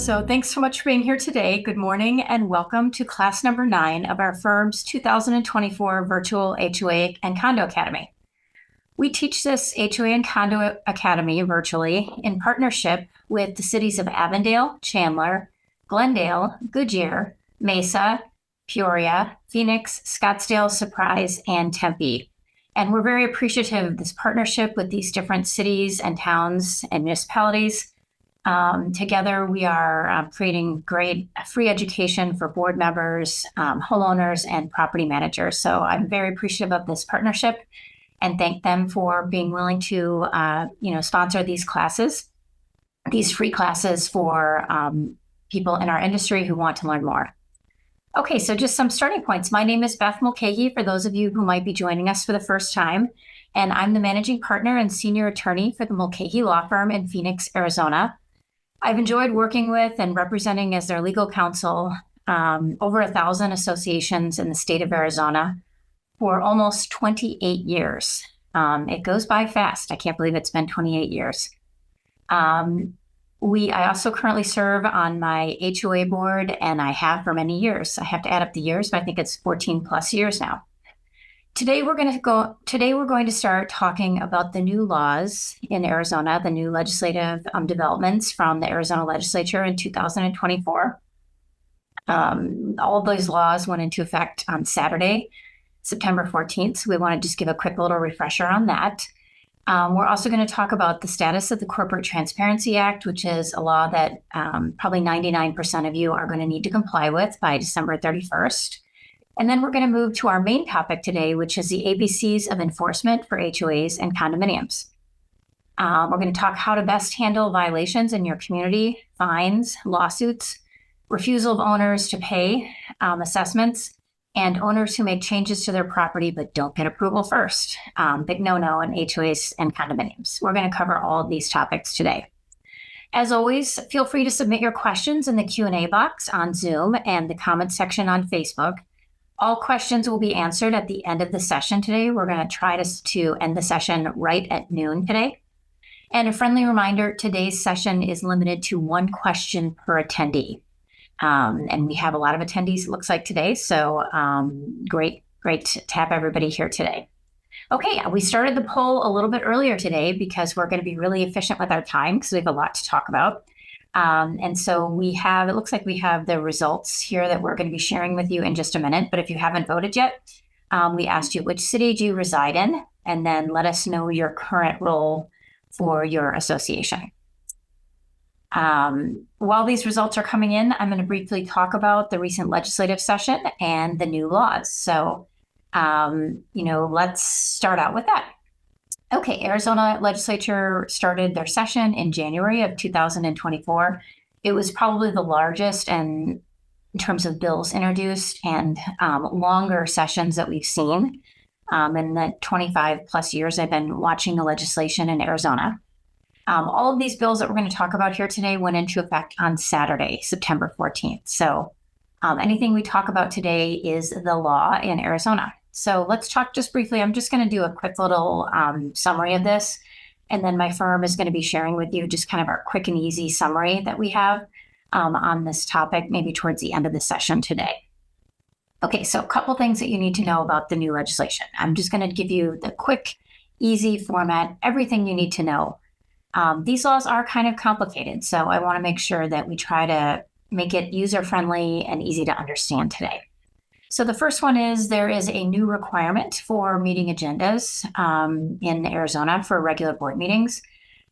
So thanks so much for being here today. Good morning and welcome to class number 9 of our firm's 2024 Virtual HOA and Condo Academy. We teach this HOA and Condo Academy virtually in partnership with the cities of Avondale, Chandler, Glendale, Goodyear, Mesa, Peoria, Phoenix, Scottsdale, Surprise, and Tempe. And we're very appreciative of this partnership with these different cities and towns and municipalities. Together, we are creating great free education for board members, homeowners, and property managers. So I'm very appreciative of this partnership and thank them for being willing to, sponsor these classes, these free classes for people in our industry who want to learn more. Okay, so just some starting points. My name is Beth Mulcahy, for those of you who might be joining us for the first time, and I'm the managing partner and senior attorney for the Mulcahy Law Firm in Phoenix, Arizona. I've enjoyed working with and representing as their legal counsel over 1,000 associations in the state of Arizona for almost 28 years. It goes by fast. I can't believe it's been 28 years. I also currently serve on my HOA board, and I have for many years. I have to add up the years, but I think it's 14 plus years now. Today we're going to start talking about the new laws in Arizona, the new legislative developments from the Arizona legislature in 2024. All of those laws went into effect on Saturday, September 14th. So we want to just give a quick little refresher on that. We're also going to talk about the status of the Corporate Transparency Act, which is a law that probably 99% of you are going to need to comply with by December 31st. And then we're going to move to our main topic today, which is the ABCs of enforcement for HOAs and condominiums. We're going to talk how to best handle violations in your community, fines, lawsuits, refusal of owners to pay assessments, and owners who make changes to their property but don't get approval first. Big no-no in HOAs and condominiums. We're going to cover all of these topics today. As always, feel free to submit your questions in the Q&A box on Zoom and the comment section on Facebook. All questions will be answered at the end of the session today. We're going to try to end the session right at noon today. And a friendly reminder, today's session is limited to one question per attendee. And we have a lot of attendees, it looks like, today. So great to have everybody here today. Okay, we started the poll a little bit earlier today because we're going to be really efficient with our time because we have a lot to talk about. And so it looks like we have the results here that we're going to be sharing with you in just a minute. But if you haven't voted yet, we asked you which city do you reside in, and then let us know your current role for your association. While these results are coming in, I'm going to briefly talk about the recent legislative session and the new laws. So, let's start out with that. Okay, Arizona legislature started their session in January of 2024. It was probably the largest in terms of bills introduced and longer sessions that we've seen in the 25 plus years I've been watching the legislation in Arizona. All of these bills that we're going to talk about here today went into effect on Saturday, September 14th. So anything we talk about today is the law in Arizona. So let's talk just briefly. I'm just going to do a quick little summary of this, and then my firm is going to be sharing with you just kind of our quick and easy summary that we have on this topic, maybe towards the end of the session today. Okay, so a couple things that you need to know about the new legislation. I'm just going to give you the quick, easy format, everything you need to know. These laws are kind of complicated, so I want to make sure that we try to make it user-friendly and easy to understand today. So the first one is there is a new requirement for meeting agendas in Arizona for regular board meetings.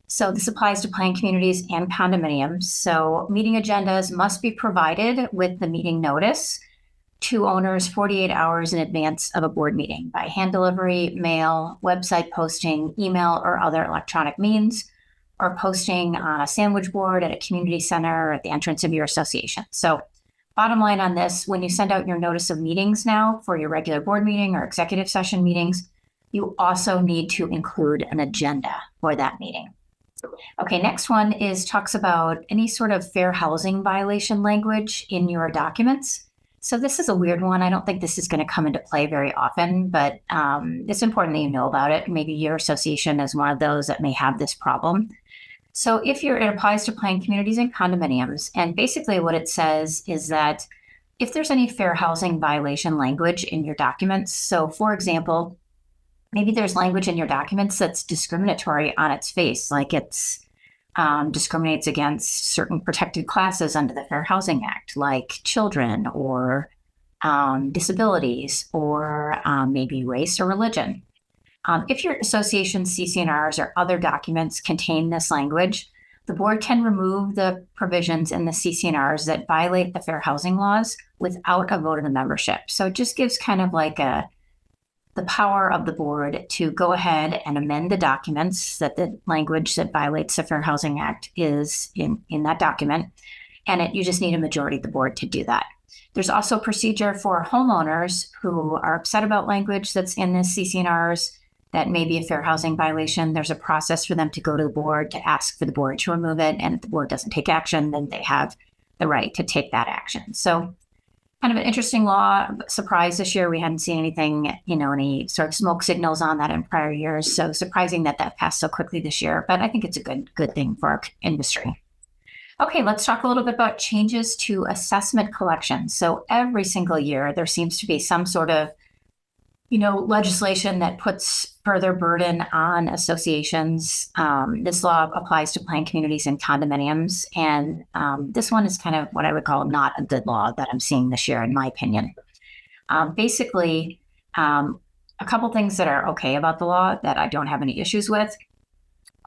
So this applies to planned communities and condominiums. So meeting agendas must be provided with the meeting notice to owners 48 hours in advance of a board meeting by hand delivery, mail, website posting, email, or other electronic means, or posting on a sandwich board at a community center or at the entrance of your association. So bottom line on this, when you send out your notice of meetings now for your regular board meeting or executive session meetings, you also need to include an agenda for that meeting. Okay, next one talks about any sort of fair housing violation language in your documents. So this is a weird one. I don't think this is going to come into play very often, but it's important that you know about it. Maybe your association is one of those that may have this problem. So it applies to planned communities and condominiums. And basically what it says is that if there's any fair housing violation language in your documents, so for example, maybe there's language in your documents that's discriminatory on its face, like it's discriminates against certain protected classes under the Fair Housing Act, like children or disabilities or maybe race or religion. If your association's CC&Rs or other documents contain this language, the board can remove the provisions in the CC&Rs that violate the fair housing laws without a vote of the membership. So it just gives kind of like the power of the board to go ahead and amend the documents that the language that violates the Fair Housing Act is in that document. And you just need a majority of the board to do that. There's also a procedure for homeowners who are upset about language that's in the CC&Rs that may be a fair housing violation. There's a process for them to go to the board to ask for the board to remove it. And if the board doesn't take action, then they have the right to take that action. So kind of an interesting law. Surprise this year, we hadn't seen anything, any sort of smoke signals on that in prior years. So surprising that passed so quickly this year, but I think it's a good thing for our industry. Okay, let's talk a little bit about changes to assessment collections. So every single year, there seems to be some sort of legislation that puts further burden on associations. This law applies to planned communities and condominiums. And this one is kind of what I would call not a good law that I'm seeing this year, in my opinion. Basically, a couple things that are okay about the law that I don't have any issues with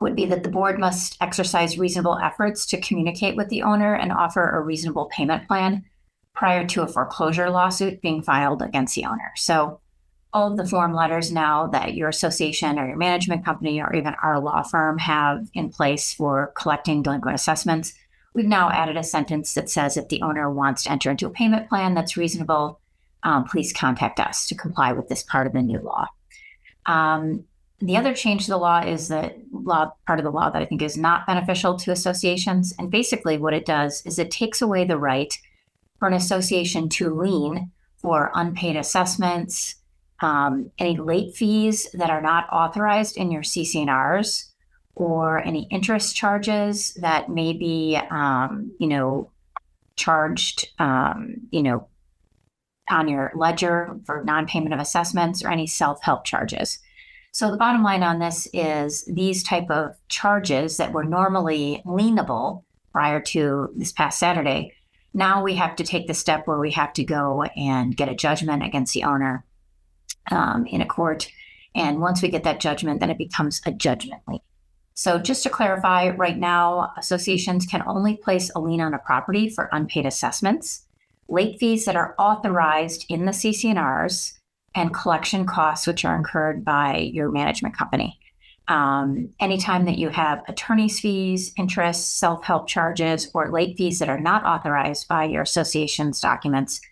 would be that the board must exercise reasonable efforts to communicate with the owner and offer a reasonable payment plan prior to a foreclosure lawsuit being filed against the owner. So all of the form letters now that your association or your management company or even our law firm have in place for collecting delinquent assessments, we've now added a sentence that says if the owner wants to enter into a payment plan that's reasonable, please contact us to comply with this part of the new law. The other change to the law is part of the law that I think is not beneficial to associations. And basically what it does is it takes away the right for an association to lien for unpaid assessments, any late fees that are not authorized in your CC&Rs, or any interest charges that may be, charged, on your ledger for non-payment of assessments, or any self-help charges. So the bottom line on this is these type of charges that were normally lienable prior to this past Saturday, now we have to take the step where we have to go and get a judgment against the owner in a court. And once we get that judgment, then it becomes a judgment lien. So just to clarify, right now, associations can only place a lien on a property for unpaid assessments, late fees that are authorized in the CC&Rs, and collection costs, which are incurred by your management company. Anytime that you have attorney's fees, interest, self-help charges, or late fees that are not authorized by your association's documents,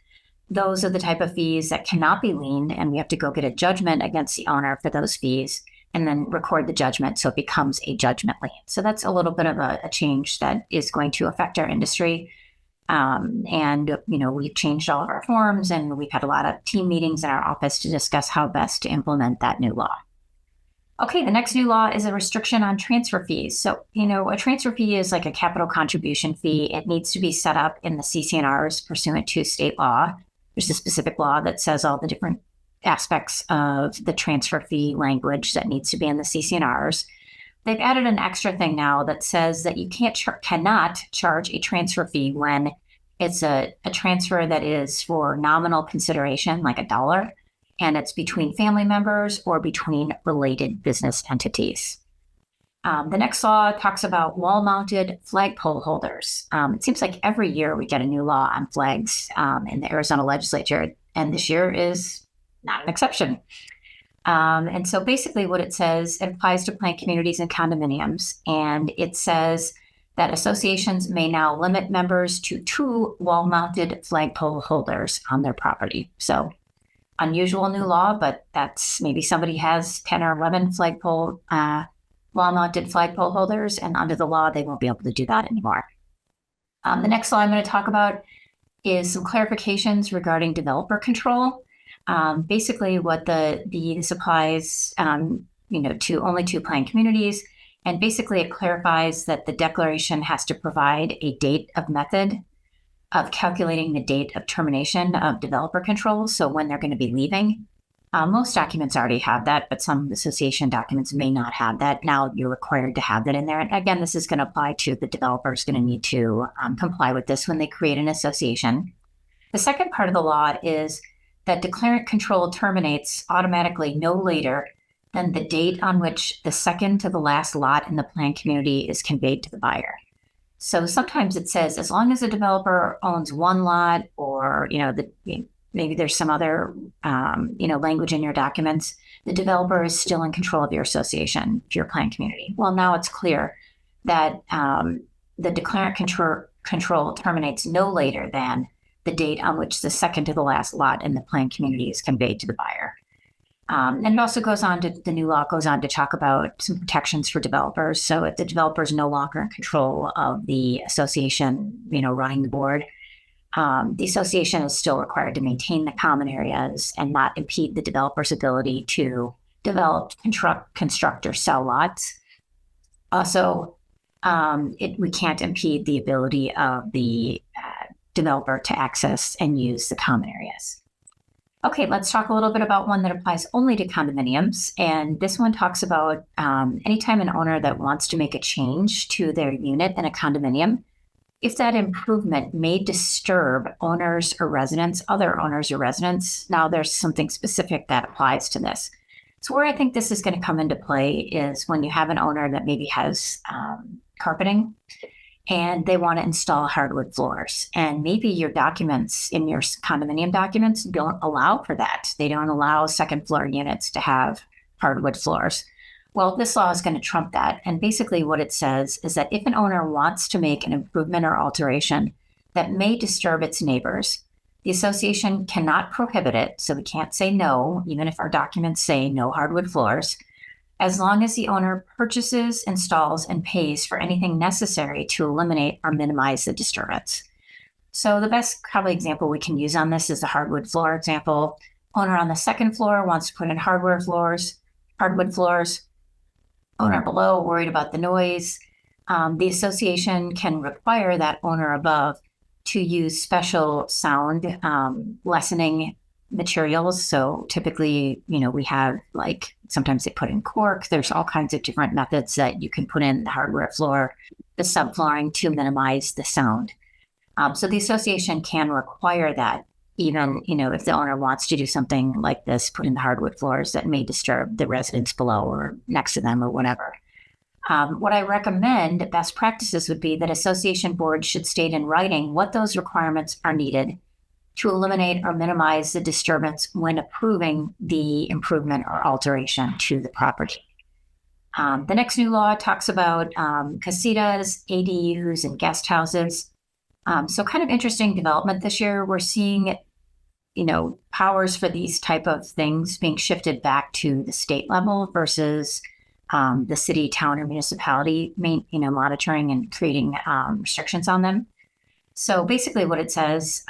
those are the type of fees that cannot be liened, and we have to go get a judgment against the owner for those fees and then record the judgment so it becomes a judgment lien. So that's a little bit of a change that is going to affect our industry. We've changed all of our forms, and we've had a lot of team meetings in our office to discuss how best to implement that new law. Okay, the next new law is a restriction on transfer fees. So, a transfer fee is like a capital contribution fee. It needs to be set up in the CC&Rs pursuant to state law. There's a specific law that says all the different aspects of the transfer fee language that needs to be in the CC&Rs. They've added an extra thing now that says that you cannot charge a transfer fee when it's a transfer that is for nominal consideration, like $1, and it's between family members or between related business entities. The next law talks about wall-mounted flagpole holders. It seems like every year we get a new law on flags in the Arizona legislature, and this year is not an exception. And so basically what it says, it applies to planned communities and condominiums. And it says that associations may now limit members to 2 wall-mounted flagpole holders on their property. So unusual new law, but that's maybe somebody has 10 or 11 wall-mounted flagpole holders, and under the law, they won't be able to do that anymore. The next law I'm going to talk about is some clarifications regarding developer control. Basically, what this applies, to only to planned communities, And basically, it clarifies that the declaration has to provide a date of method of calculating the date of termination of developer control, so when they're going to be leaving. Most documents already have that, but some association documents may not have that. Now you're required to have that in there. And again, this is going to apply to the developer's going to need to comply with this when they create an association. The second part of the law is that declarant control terminates automatically no later than the date on which the second to the last lot in the planned community is conveyed to the buyer. So sometimes it says as long as a developer owns one lot, or maybe there's some other language in your documents, the developer is still in control of your association, your planned community. Well, now it's clear that the declarant control terminates no later than the date on which the second to the last lot in the planned community is conveyed to the buyer. And it also the new law goes on to talk about some protections for developers. So if the developer is no longer in control of the association, running the board, the association is still required to maintain the common areas and not impede the developer's ability to develop, construct, or sell lots. Also, we can't impede the ability of the developer to access and use the common areas. Okay, let's talk a little bit about one that applies only to condominiums. And this one talks about anytime an owner that wants to make a change to their unit in a condominium, if that improvement may disturb owners or residents, other owners or residents. Now there's something specific that applies to this. So where I think this is going to come into play is when you have an owner that maybe has carpeting and they want to install hardwood floors. And maybe your documents in your condominium documents don't allow for that. They don't allow second floor units to have hardwood floors. Well, this law is going to trump that. And basically what it says is that if an owner wants to make an improvement or alteration that may disturb its neighbors, the association cannot prohibit it. So we can't say no, even if our documents say no hardwood floors, as long as the owner purchases, installs, and pays for anything necessary to eliminate or minimize the disturbance. So the best probably example we can use on this is the hardwood floor example. Owner on the second floor wants to put in hardwood floors. Owner below worried about the noise. The association can require that owner above to use special sound lessening materials. So typically, we have sometimes they put in cork. There's all kinds of different methods that you can put in the hardware floor, the subflooring to minimize the sound. So the association can require that even, if the owner wants to do something like this, put in the hardwood floors that may disturb the residents below or next to them or whatever. What I recommend, best practices would be that association boards should state in writing what those requirements are needed to eliminate or minimize the disturbance when approving the improvement or alteration to the property. The next new law talks about Casitas, ADUs, and guest houses. So kind of interesting development this year. We're seeing, powers for these type of things being shifted back to the state level versus the city, town, or municipality, monitoring and creating restrictions on them. So basically what it says,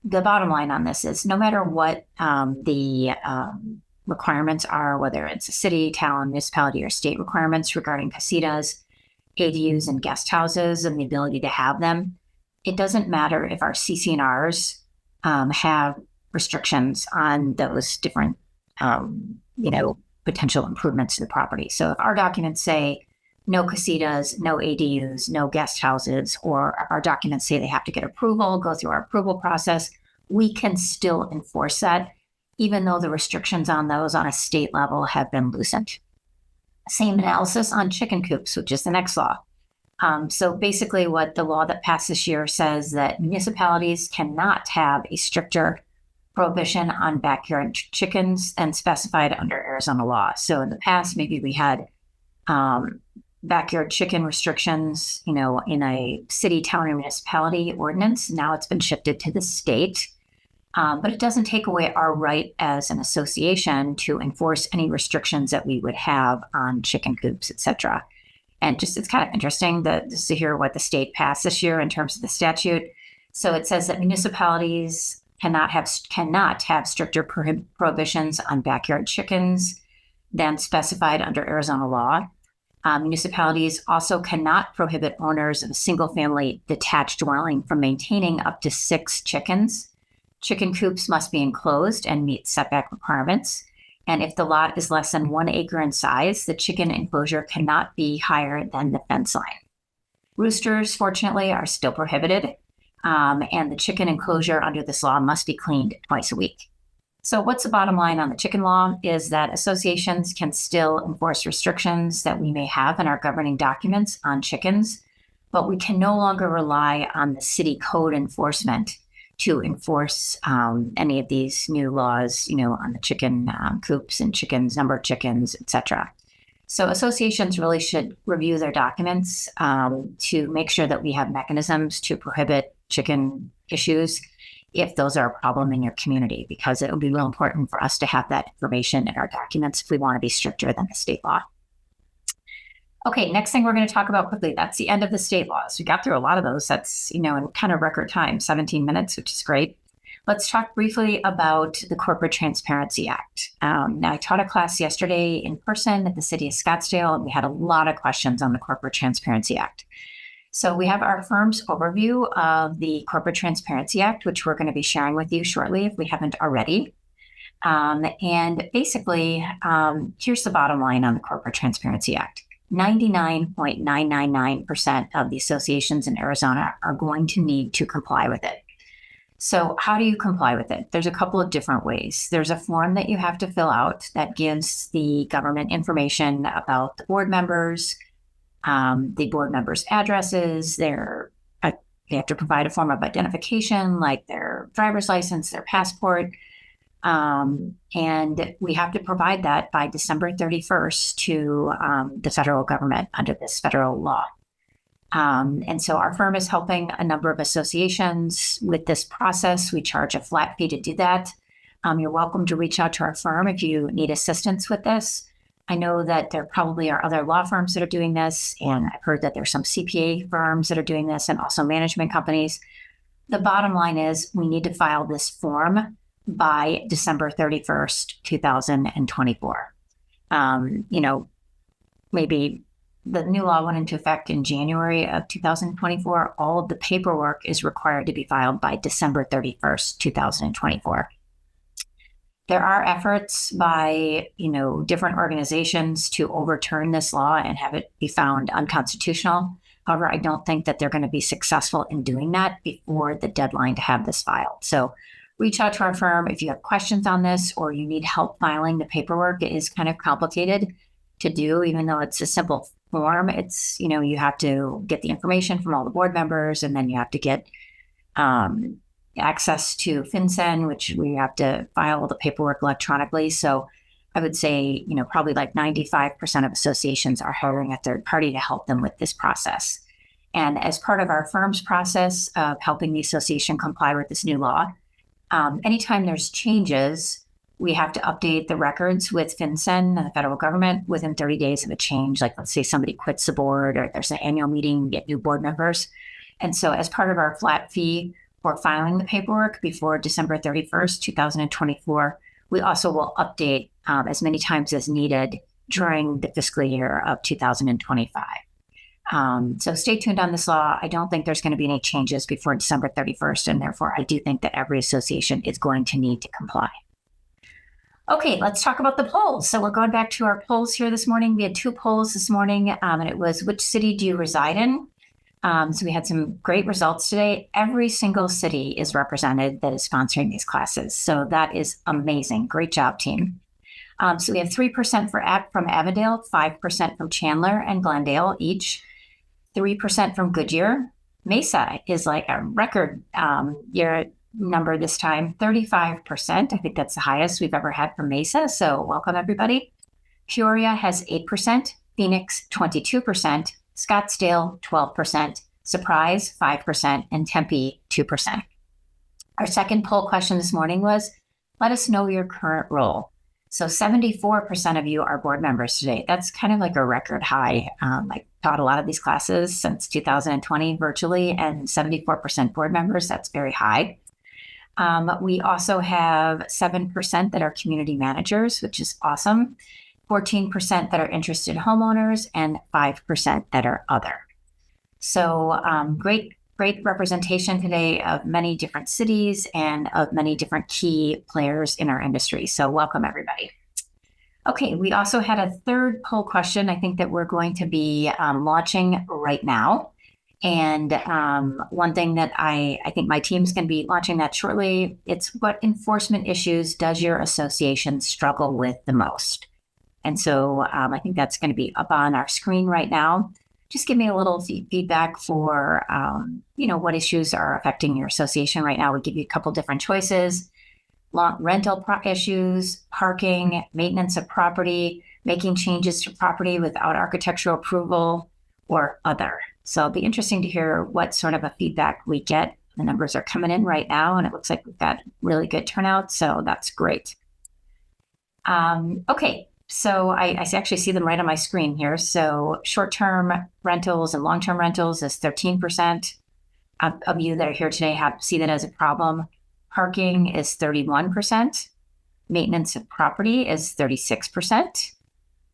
the bottom line on this is no matter what the requirements are, whether it's a city, town, municipality, or state requirements regarding casitas, ADUs, and guest houses and the ability to have them, it doesn't matter if our CC&Rs have restrictions on those different, potential improvements to the property. So if our documents say no casitas, no ADUs, no guest houses, or our documents say they have to get approval, go through our approval process, we can still enforce that, even though the restrictions on those on a state level have been loosened. Same analysis on chicken coops, which is the next law. So basically what the law that passed this year says that municipalities cannot have a stricter prohibition on backyard chickens than specified under Arizona law. So in the past, maybe we had backyard chicken restrictions, in a city, town, or municipality ordinance. Now it's been shifted to the state. But it doesn't take away our right as an association to enforce any restrictions that we would have on chicken coops, et cetera. And it's kind of interesting just to hear what the state passed this year in terms of the statute. So it says that municipalities cannot have stricter prohibitions on backyard chickens than specified under Arizona law. Municipalities also cannot prohibit owners of a single-family detached dwelling from maintaining up to 6 chickens. Chicken coops must be enclosed and meet setback requirements. And if the lot is less than 1 acre in size, the chicken enclosure cannot be higher than the fence line. Roosters, fortunately, are still prohibited, and the chicken enclosure under this law must be cleaned twice a week. So what's the bottom line on the chicken law is that associations can still enforce restrictions that we may have in our governing documents on chickens, but we can no longer rely on the city code enforcement to enforce any of these new laws, on the chicken coops and chickens, number of chickens, etc. So associations really should review their documents to make sure that we have mechanisms to prohibit chicken issues if those are a problem in your community, because it would be real important for us to have that information in our documents if we want to be stricter than the state law. Okay, next thing we're going to talk about quickly, that's the end of the state laws. We got through a lot of those. That's, in kind of record time, 17 minutes, which is great. Let's talk briefly about the Corporate Transparency Act. Now, I taught a class yesterday in person at the city of Scottsdale, and we had a lot of questions on the Corporate Transparency Act. So we have our firm's overview of the Corporate Transparency Act, which we're going to be sharing with you shortly if we haven't already. And basically, here's the bottom line on the Corporate Transparency Act. 99.999% of the associations in Arizona are going to need to comply with it. So how do you comply with it? There's a couple of different ways. There's a form that you have to fill out that gives the government information about the board members' addresses, they have to provide a form of identification like their driver's license, their passport, and we have to provide that by December 31st to the federal government under this federal law. And so our firm is helping a number of associations with this process. We charge a flat fee to do that. You're welcome to reach out to our firm if you need assistance with this. I know that there probably are other law firms that are doing this, and I've heard that there's some CPA firms that are doing this and also management companies. The bottom line is we need to file this form by December 31st, 2024. Maybe the new law went into effect in January of 2024. All of the paperwork is required to be filed by December 31st, 2024. There are efforts by, different organizations to overturn this law and have it be found unconstitutional. However, I don't think that they're going to be successful in doing that before the deadline to have this filed. So reach out to our firm if you have questions on this or you need help filing the paperwork. It is kind of complicated to do, even though it's a simple form. It's, you have to get the information from all the board members, and then you have to get access to FinCEN, which we have to file all the paperwork electronically. So I would say, probably like 95% of associations are hiring a third party to help them with this process. And as part of our firm's process of helping the association comply with this new law, anytime there's changes, we have to update the records with FinCEN and the federal government within 30 days of a change. Like, let's say somebody quits the board or there's an annual meeting, get new board members. And so as part of our flat fee for filing the paperwork before December 31st, 2024, we also will update as many times as needed during the fiscal year of 2025. So stay tuned on this law. I don't think there's going to be any changes before December 31st, and therefore I do think that every association is going to need to comply. Okay, let's talk about the polls. So we're going back to our polls here this morning. We had 2 polls this morning, and it was, which city do you reside in? So we had some great results today. Every single city is represented that is sponsoring these classes. So that is amazing. Great job, team. So we have 3% from Avondale, 5% from Chandler and Glendale each, 3% from Goodyear. Mesa is like a record year number this time, 35%. I think that's the highest we've ever had from Mesa. So welcome, everybody. Peoria has 8%, Phoenix 22%, Scottsdale 12%, Surprise 5%, and Tempe 2%. Our second poll question this morning was, let us know your current role. So 74% of you are board members today. That's kind of like a record high. I taught a lot of these classes since 2020 virtually, and 74% board members, that's very high. We also have 7% that are community managers, which is awesome. 14% that are interested homeowners, and 5% that are other. So great representation today of many different cities and of many different key players in our industry. So welcome, everybody. Okay, we also had a third poll question, I think, that we're going to be launching right now. And one thing that I think my team's going to be launching that shortly, it's what enforcement issues does your association struggle with the most? And so I think that's going to be up on our screen right now. Just give me a little feedback for, what issues are affecting your association right now. We'll give you a couple different choices. Rental issues, parking, maintenance of property, making changes to property without architectural approval, or other. So it'll be interesting to hear what sort of a feedback we get. The numbers are coming in right now, and it looks like we've got really good turnout, so that's great. Okay, so I actually see them right on my screen here. So short-term rentals and long-term rentals is 13% of you that are here today see that as a problem. Parking is 31%. Maintenance of property is 36%.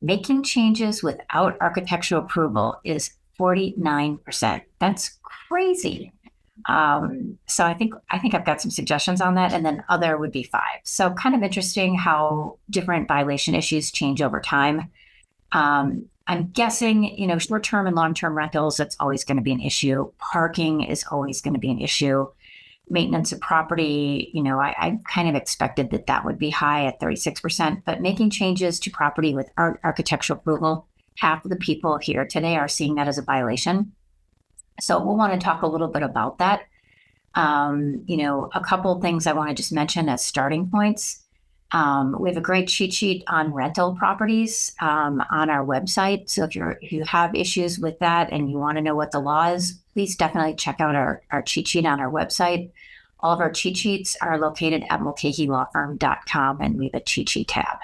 Making changes without architectural approval is 49%. That's crazy. So I think I've got some suggestions on that, and then other would be 5. So kind of interesting how different violation issues change over time. I'm guessing, short-term and long-term rentals, that's always going to be an issue. Parking is always going to be an issue. Maintenance of property, I kind of expected that would be high at 36%, but making changes to property with architectural approval, half of the people here today are seeing that as a violation. So we'll want to talk a little bit about that. A couple of things I want to just mention as starting points. We have a great cheat sheet on rental properties on our website. So if you have issues with that and you want to know what the law is, please definitely check out our cheat sheet on our website. All of our cheat sheets are located at mulcahylawfirm.com, and we have a cheat sheet tab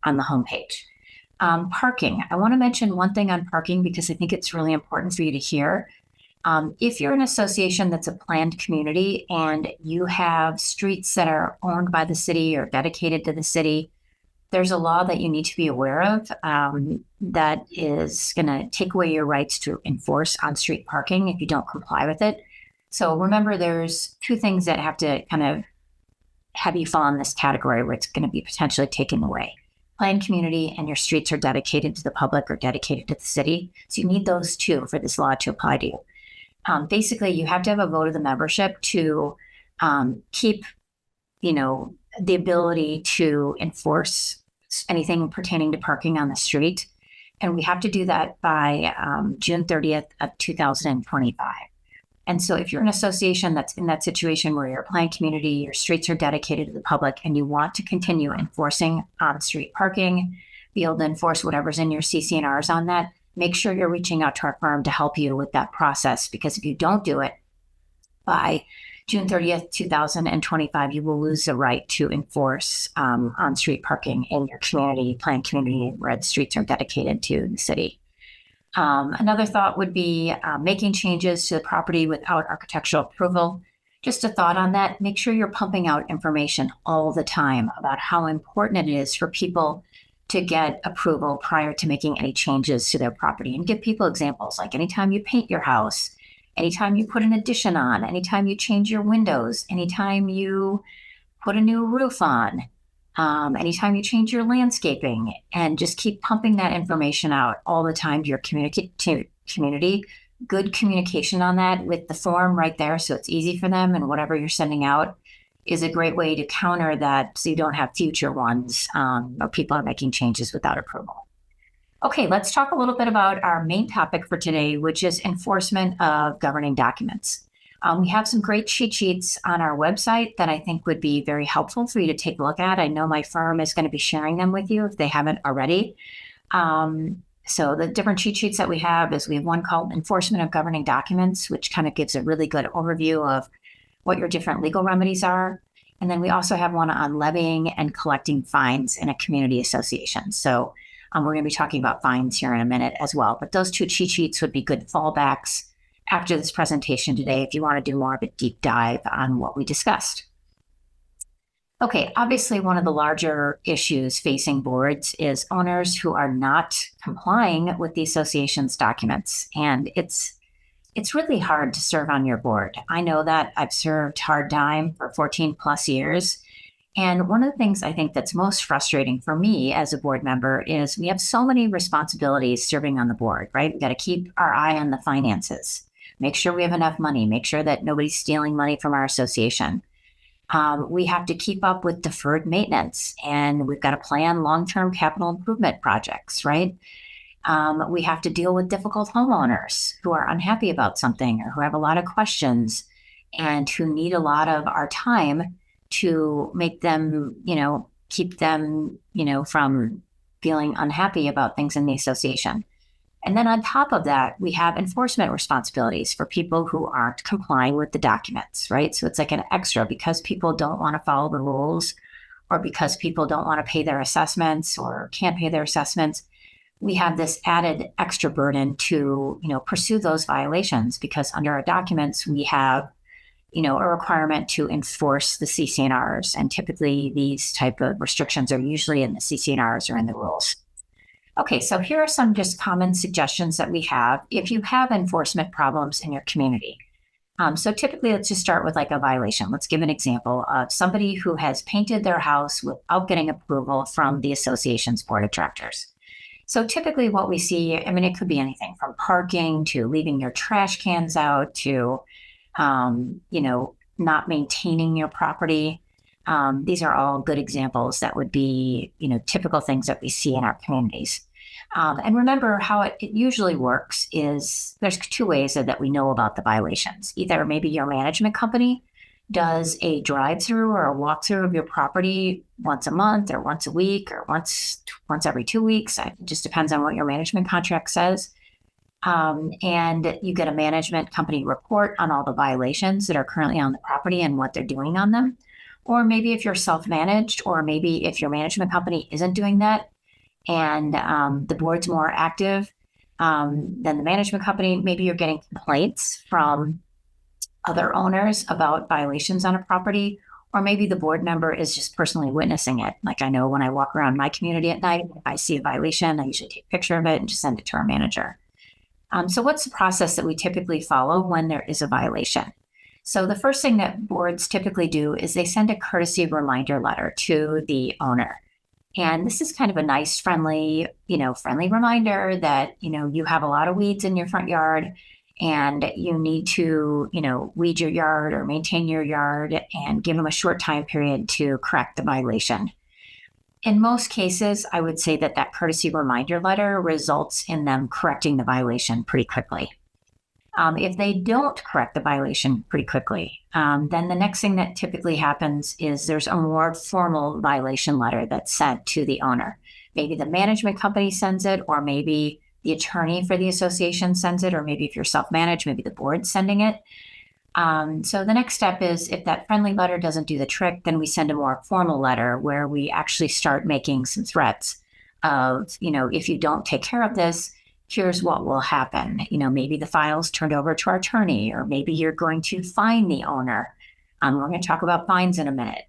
on the homepage. Parking. I want to mention one thing on parking because I think it's really important for you to hear. If you're an association that's a planned community and you have streets that are owned by the city or dedicated to the city, there's a law that you need to be aware of that is going to take away your rights to enforce on-street parking if you don't comply with it. So remember, there's 2 things that have to kind of have you fall in this category where it's going to be potentially taken away. Planned community and your streets are dedicated to the public or dedicated to the city. So you need those 2 for this law to apply to you. Basically, you have to have a vote of the membership to keep, the ability to enforce anything pertaining to parking on the street. And we have to do that by June 30th of 2025. And so if you're an association that's in that situation where you're a planned community, your streets are dedicated to the public, and you want to continue enforcing on-street parking, be able to enforce whatever's in your CC&Rs on that, make sure you're reaching out to our firm to help you with that process, because if you don't do it by June 30th, 2025, you will lose the right to enforce on-street parking in your community, planned community, where the streets are dedicated to the city. Another thought would be making changes to the property without architectural approval. Just a thought on that, make sure you're pumping out information all the time about how important it is for people to get approval prior to making any changes to their property, and give people examples like anytime you paint your house, anytime you put an addition on, anytime you change your windows, anytime you put a new roof on, anytime you change your landscaping, and just keep pumping that information out all the time to your community. Good communication on that with the form right there, so it's easy for them, and whatever you're sending out is a great way to counter that, so you don't have future ones or people are making changes without approval. Okay, let's talk a little bit about our main topic for today, which is enforcement of governing documents. We have some great cheat sheets on our website that I think would be very helpful for you to take a look at. I know my firm is going to be sharing them with you if they haven't already. So the different cheat sheets that we have is we have one called Enforcement of Governing Documents, which kind of gives a really good overview of what your different legal remedies are. And then we also have one on levying and collecting fines in a community association. So we're going to be talking about fines here in a minute as well. But those 2 cheat sheets would be good fallbacks after this presentation today if you want to do more of a deep dive on what we discussed. Okay, obviously one of the larger issues facing boards is owners who are not complying with the association's documents. And it's really hard to serve on your board. I know that. I've served hard time for 14 plus years. And one of the things I think that's most frustrating for me as a board member is we have so many responsibilities serving on the board, right? We've got to keep our eye on the finances, make sure we have enough money, make sure that nobody's stealing money from our association. We have to keep up with deferred maintenance, and we've got to plan long-term capital improvement projects, right? We have to deal with difficult homeowners who are unhappy about something or who have a lot of questions and who need a lot of our time to make them, keep them, from feeling unhappy about things in the association. And then on top of that, we have enforcement responsibilities for people who aren't complying with the documents, right? So it's like an extra because people don't want to follow the rules or because people don't want to pay their assessments or can't pay their assessments. We have this added extra burden to, pursue those violations because under our documents, we have a requirement to enforce the CC&Rs. And typically these type of restrictions are usually in the CC&Rs or in the rules. Okay, so here are some just common suggestions that we have if you have enforcement problems in your community. So typically, let's just start with like a violation. Let's give an example of somebody who has painted their house without getting approval from the association's board of directors. So typically what we see, it could be anything from parking to leaving your trash cans out to not maintaining your property. These are all good examples that would be, typical things that we see in our communities. And remember how it usually works is there's two ways that we know about the violations. Either maybe your management company does a drive-through or a walkthrough of your property once a month or once a week or once every 2 weeks. It just depends on what your management contract says. And you get a management company report on all the violations that are currently on the property and what they're doing on them. Or maybe if you're self-managed, or maybe if your management company isn't doing that and the board's more active than the management company, maybe you're getting complaints from other owners about violations on a property, or maybe the board member is just personally witnessing it. Like I know when I walk around my community at night, if I see a violation, I usually take a picture of it and just send it to our manager. So what's the process that we typically follow when there is a violation? So the first thing that boards typically do is they send a courtesy reminder letter to the owner. And this is kind of a nice, friendly reminder that, you have a lot of weeds in your front yard and you need to, weed your yard or maintain your yard and give them a short time period to correct the violation. In most cases, I would say that courtesy reminder letter results in them correcting the violation pretty quickly. If they don't correct the violation pretty quickly, then the next thing that typically happens is there's a more formal violation letter that's sent to the owner. Maybe the management company sends it, or maybe the attorney for the association sends it, or maybe if you're self-managed, maybe the board's sending it. So the next step is if that friendly letter doesn't do the trick, then we send a more formal letter where we actually start making some threats of, if you don't take care of this, here's what will happen. Maybe the file's turned over to our attorney, or maybe you're going to fine the owner. We're going to talk about fines in a minute.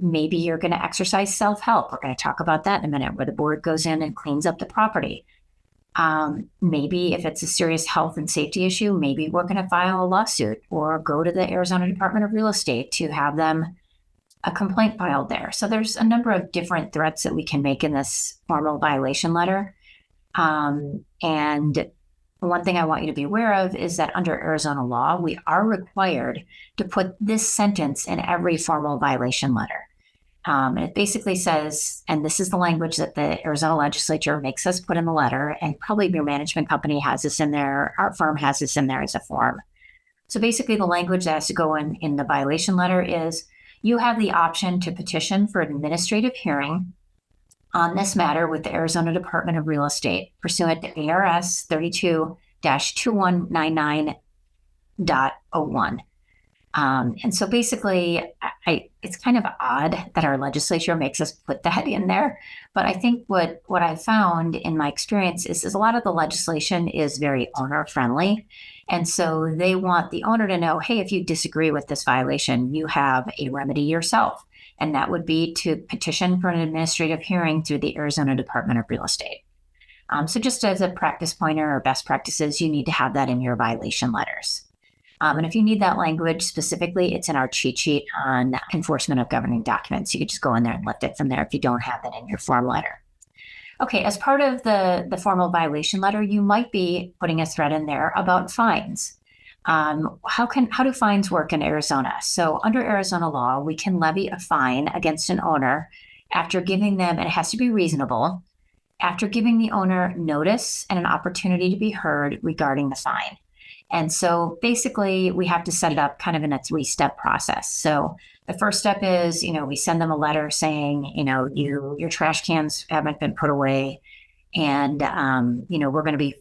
Maybe you're going to exercise self-help. We're going to talk about that in a minute, where the board goes in and cleans up the property. Maybe if it's a serious health and safety issue, maybe we're going to file a lawsuit or go to the Arizona Department of Real Estate to have them a complaint filed there. So there's a number of different threats that we can make in this formal violation letter. And one thing I want you to be aware of is that under Arizona law, we are required to put this sentence in every formal violation letter. And it basically says, and this is the language that the Arizona legislature makes us put in the letter, and probably your management company has this in there, our firm has this in there as a form. So basically the language that has to go in the violation letter is, you have the option to petition for administrative hearing on this matter with the Arizona Department of Real Estate pursuant to A.R.S. 32-2199.01. And so basically, it's kind of odd that our legislature makes us put that in there. But I think what I found in my experience is a lot of the legislation is very owner friendly. And so they want the owner to know, hey, if you disagree with this violation, you have a remedy yourself. and that would be to petition for an administrative hearing through the Arizona Department of Real Estate. So just as a practice pointer or best practices, you need to have that in your violation letters. And if you need that language specifically, it's in our cheat sheet on enforcement of governing documents. You could just go in there and lift it from there if you don't have that in your form letter. Okay, as part of the formal violation letter, you might be putting a thread in there about fines. How do fines work in Arizona? So under Arizona law, we can levy a fine against an owner after giving them, and it has to be reasonable, after giving the owner notice and an opportunity to be heard regarding the fine. And so basically we have to set it up kind of in a 3-step process. So the first step is, we send them a letter saying, your trash cans haven't been put away. And,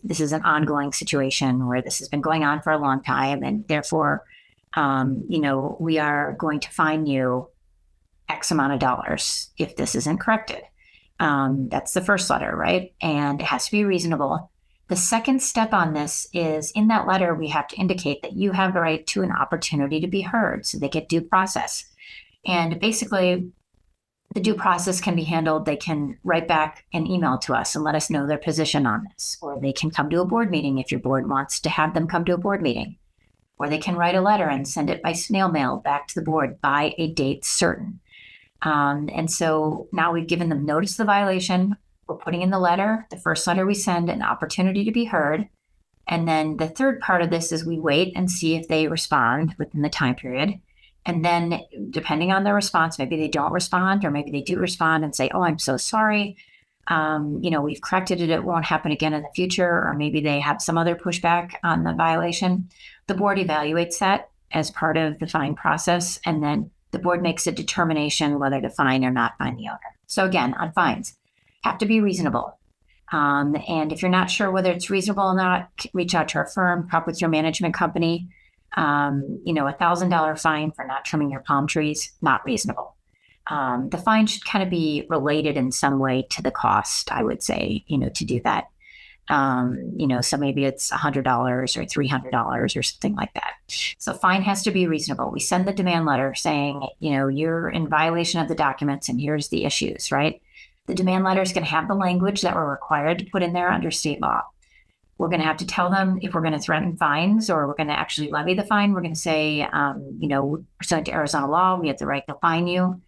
this is an ongoing situation where this has been going on for a long time. And therefore, we are going to fine you X amount of dollars if this isn't corrected. That's the first letter, right? And it has to be reasonable. The second step on this is in that letter, we have to indicate that you have the right to an opportunity to be heard. So they get due process. And basically, the due process can be handled. They can write back an email to us and let us know their position on this. Or they can come to a board meeting if your board wants to have them come to a board meeting. Or they can write a letter and send it by snail mail back to the board by a date certain. And so now we've given them notice of the violation. We're putting in the letter, the first letter we send, an opportunity to be heard. And then the third part of this is we wait and see if they respond within the time period. And then depending on their response, maybe they don't respond, or maybe they do respond and say, oh, I'm so sorry. We've corrected it. It won't happen again in the future. Or maybe they have some other pushback on the violation. The board evaluates that as part of the fine process. And then the board makes a determination whether to fine or not fine the owner. So again, on fines, have to be reasonable. And if you're not sure whether it's reasonable or not, reach out to our firm, talk with your management company. $1,000 fine for not trimming your palm trees, not reasonable. The fine should kind of be related in some way to the cost, I would say, to do that. So maybe it's $100 or $300 or something like that. So fine has to be reasonable. We send the demand letter saying, you're in violation of the documents and here's the issues, right? The demand letter is going to have the language that we're required to put in there under state law. We're going to have to tell them if we're going to threaten fines or we're going to actually levy the fine. We're going to say, pursuant to Arizona law, we have the right to fine you.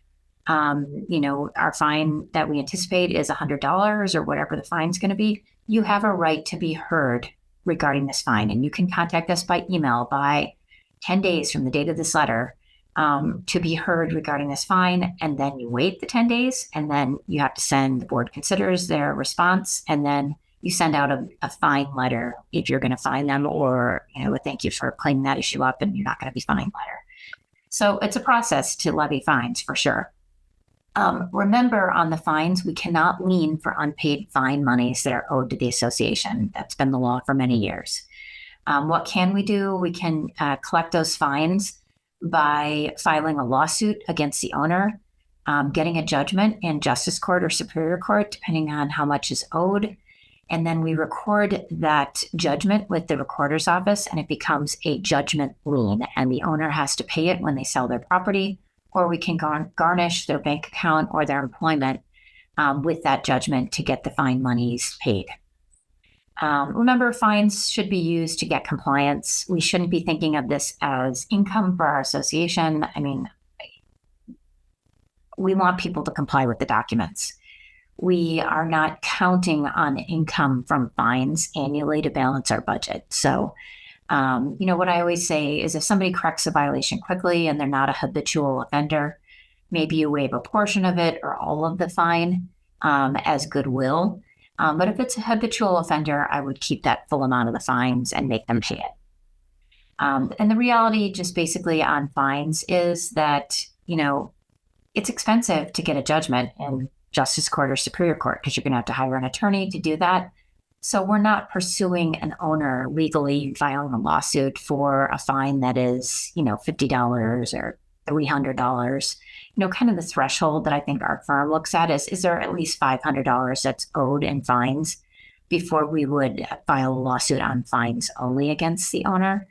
Our fine that we anticipate is $100 or whatever the fine's going to be. You have a right to be heard regarding this fine. And you can contact us by email by 10 days from the date of this letter to be heard regarding this fine. And then you wait the 10 days and then you have to send, the board considers their response, and then you send out a fine letter if you're going to fine them, or, a thank you for cleaning that issue up and you're not going to be fined letter. So it's a process to levy fines for sure. Remember, on the fines, we cannot lien for unpaid fine monies that are owed to the association. That's been the law for many years. What can we do? We can collect those fines by filing a lawsuit against the owner, getting a judgment in justice court or superior court, depending on how much is owed. And then we record that judgment with the recorder's office, and it becomes a judgment lien, and the owner has to pay it when they sell their property, or we can garnish their bank account or their employment with that judgment to get the fine monies paid. Remember, fines should be used to get compliance. We shouldn't be thinking of this as income for our association. I mean, we want people to comply with the documents. We are not counting on income from fines annually to balance our budget. So, what I always say is if somebody corrects a violation quickly and they're not a habitual offender, maybe you waive a portion of it or all of the fine as goodwill. But if it's a habitual offender, I would keep that full amount of the fines and make them pay it. And the reality just basically on fines is that, it's expensive to get a judgment in justice court or superior court because you're going to have to hire an attorney to do that. So we're not pursuing an owner legally filing a lawsuit for a fine that is, $50 or $300. Kind of the threshold that I think our firm looks at is there at least $500 that's owed in fines before we would file a lawsuit on fines only against the owner.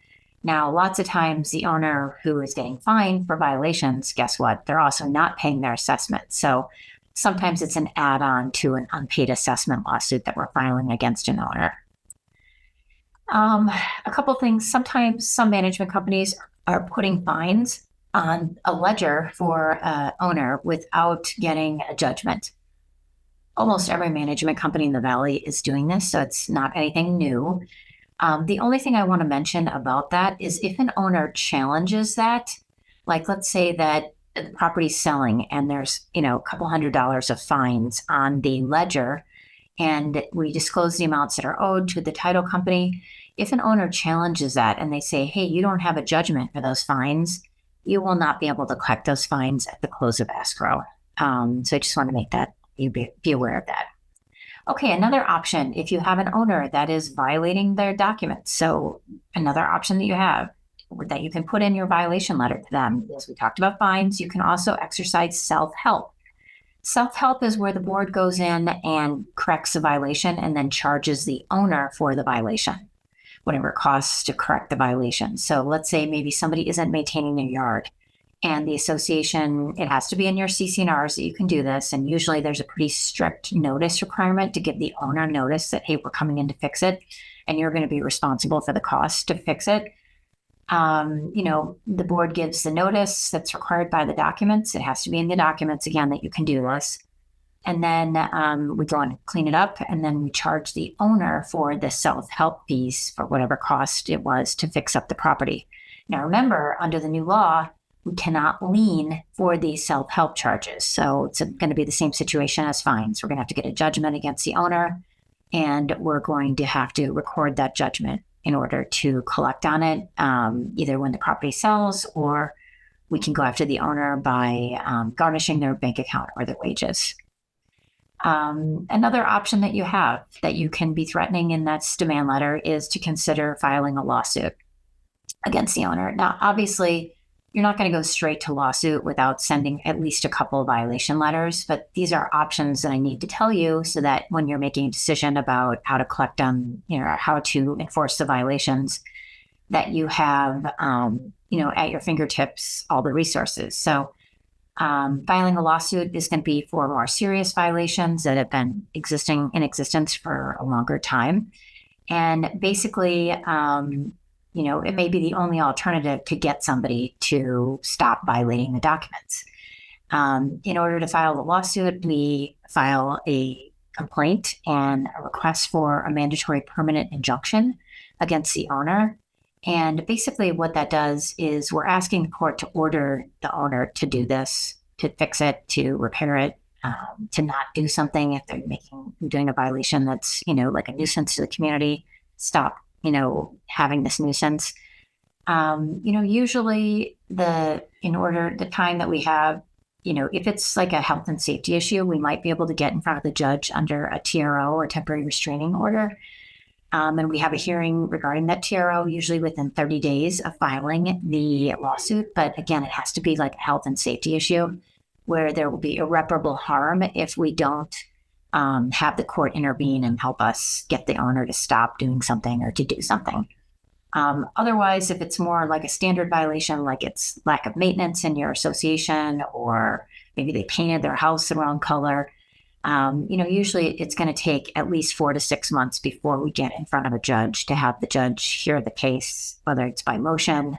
Now, lots of times the owner who is getting fined for violations, guess what? They're also not paying their assessment. So sometimes it's an add-on to an unpaid assessment lawsuit that we're filing against an owner. A couple things. Sometimes some management companies are putting fines on a ledger for an owner without getting a judgment. Almost every management company in the Valley is doing this, so it's not anything new. The only thing I want to mention about that is if an owner challenges that, like let's say that the property's selling and there's, a couple $100s of fines on the ledger, and we disclose the amounts that are owed to the title company. If an owner challenges that and they say, hey, you don't have a judgment for those fines, you will not be able to collect those fines at the close of escrow. So I just want to make that, you be aware of that. Okay, another option, if you have an owner that is violating their documents. So another option that you have that you can put in your violation letter to them is, we talked about fines. You can also exercise self-help. Self-help is where the board goes in and corrects the violation and then charges the owner for the violation, whatever it costs to correct the violation. So let's say maybe somebody isn't maintaining their yard, and the association, it has to be in your CC&Rs that you can do this. And usually there's a pretty strict notice requirement to give the owner notice that, hey, we're coming in to fix it, and you're going to be responsible for the cost to fix it. The board gives the notice that's required by the documents. It has to be in the documents, again, that you can do this. And then we go and clean it up, and then we charge the owner for the self-help fees for whatever cost it was to fix up the property. Now, remember, under the new law, we cannot lien for these self-help charges. So it's going to be the same situation as fines. We're going to have to get a judgment against the owner, and we're going to have to record that judgment in order to collect on it, either when the property sells, or we can go after the owner by garnishing their bank account or their wages. Another option that you have that you can be threatening in that demand letter is to consider filing a lawsuit against the owner. Now, obviously, you're not going to go straight to lawsuit without sending at least a couple of violation letters, but these are options that I need to tell you so that when you're making a decision about how to collect on, how to enforce the violations, that you have, at your fingertips all the resources. So filing a lawsuit is going to be for more serious violations that have been in existence for a longer time. And basically, it may be the only alternative to get somebody to stop violating the documents. In order to file the lawsuit, we file a complaint and a request for a mandatory permanent injunction against the owner. And basically what that does is we're asking the court to order the owner to do this, to fix it, to repair it, to not do something if they're doing a violation that's, like a nuisance to the community, stop having this nuisance. Usually the time that we have, if it's like a health and safety issue, we might be able to get in front of the judge under a TRO or temporary restraining order. And we have a hearing regarding that TRO, usually within 30 days of filing the lawsuit. But again, it has to be like a health and safety issue where there will be irreparable harm if we don't have the court intervene and help us get the owner to stop doing something or to do something. Otherwise, if it's more like a standard violation, like it's lack of maintenance in your association, or maybe they painted their house the wrong color, usually it's going to take at least 4 to 6 months before we get in front of a judge to have the judge hear the case, whether it's by motion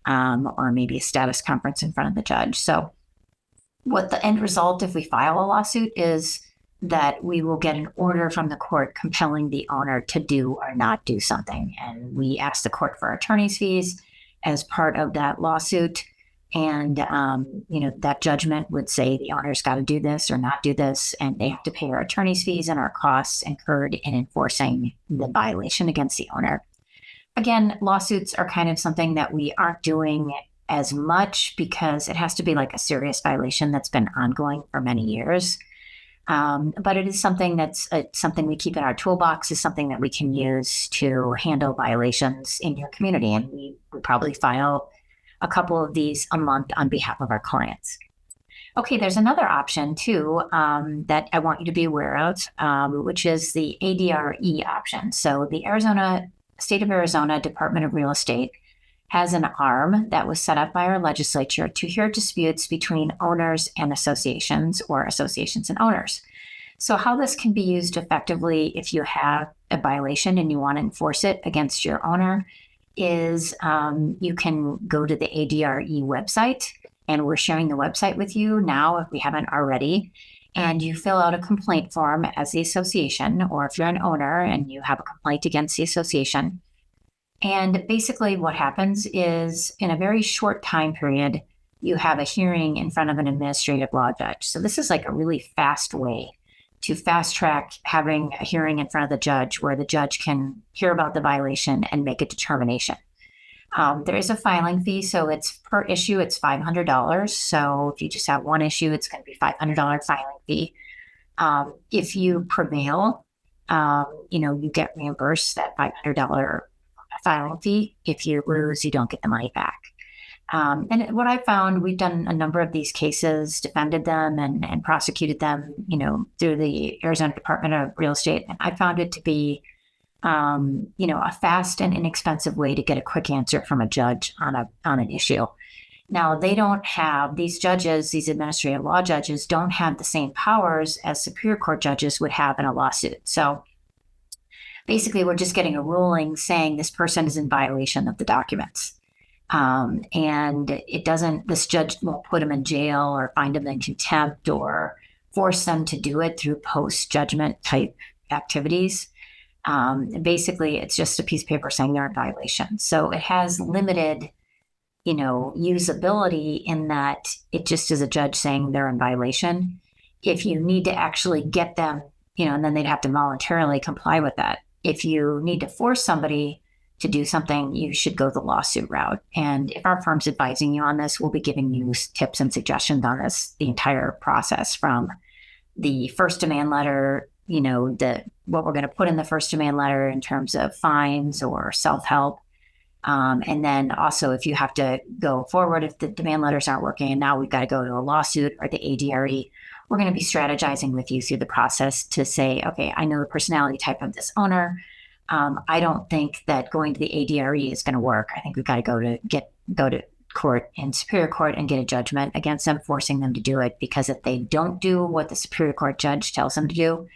or maybe a status conference in front of the judge. So what the end result, if we file a lawsuit, is that we will get an order from the court compelling the owner to do or not do something. And we ask the court for attorney's fees as part of that lawsuit. And, that judgment would say the owner's got to do this or not do this, and they have to pay our attorney's fees and our costs incurred in enforcing the violation against the owner. Again, lawsuits are kind of something that we aren't doing as much because it has to be like a serious violation that's been ongoing for many years. But it is something something we keep in our toolbox, is something that we can use to handle violations in your community. And we probably file a couple of these a month on behalf of our clients. Okay, there's another option too that I want you to be aware of, which is the ADRE option. So the State of Arizona Department of Real Estate has an arm that was set up by our legislature to hear disputes between owners and associations, or associations and owners. So how this can be used effectively if you have a violation and you want to enforce it against your owner is you can go to the ADRE website, and we're sharing the website with you now if we haven't already. And you fill out a complaint form as the association, or if you're an owner and you have a complaint against the association. And basically what happens is in a very short time period, you have a hearing in front of an administrative law judge. So this is like a really fast way to fast track having a hearing in front of the judge where the judge can hear about the violation and make a determination. There is a filing fee, so it's per issue, it's $500. So if you just have one issue, it's going to be $500 filing fee. If you prevail, you get reimbursed that $500 filing fee. If you lose, you don't get the money back. And what I found, we've done a number of these cases, defended them and prosecuted them, through the Arizona Department of Real Estate. And I found it to be a fast and inexpensive way to get a quick answer from a judge on an issue. Now, they don't have, these judges, these administrative law judges, don't have the same powers as Superior Court judges would have in a lawsuit. So basically, we're just getting a ruling saying this person is in violation of the documents. And this judge won't put them in jail or find them in contempt or force them to do it through post-judgment type activities. Basically, it's just a piece of paper saying they're in violation. So it has limited, usability in that it just is a judge saying they're in violation. If you need to actually get them, and then they'd have to voluntarily comply with that. If you need to force somebody to do something, you should go the lawsuit route. And if our firm's advising you on this, we'll be giving you tips and suggestions on this, the entire process from the first demand letter, what we're going to put in the first demand letter in terms of fines or self-help. And then also if you have to go forward, if the demand letters aren't working and now we've got to go to a lawsuit or the ADRE, we're going to be strategizing with you through the process to say, okay, I know the personality type of this owner. I don't think that going to the ADRE is going to work. I think we've got to go to court in Superior Court and get a judgment against them, forcing them to do it. Because if they don't do what the Superior Court judge tells them to do,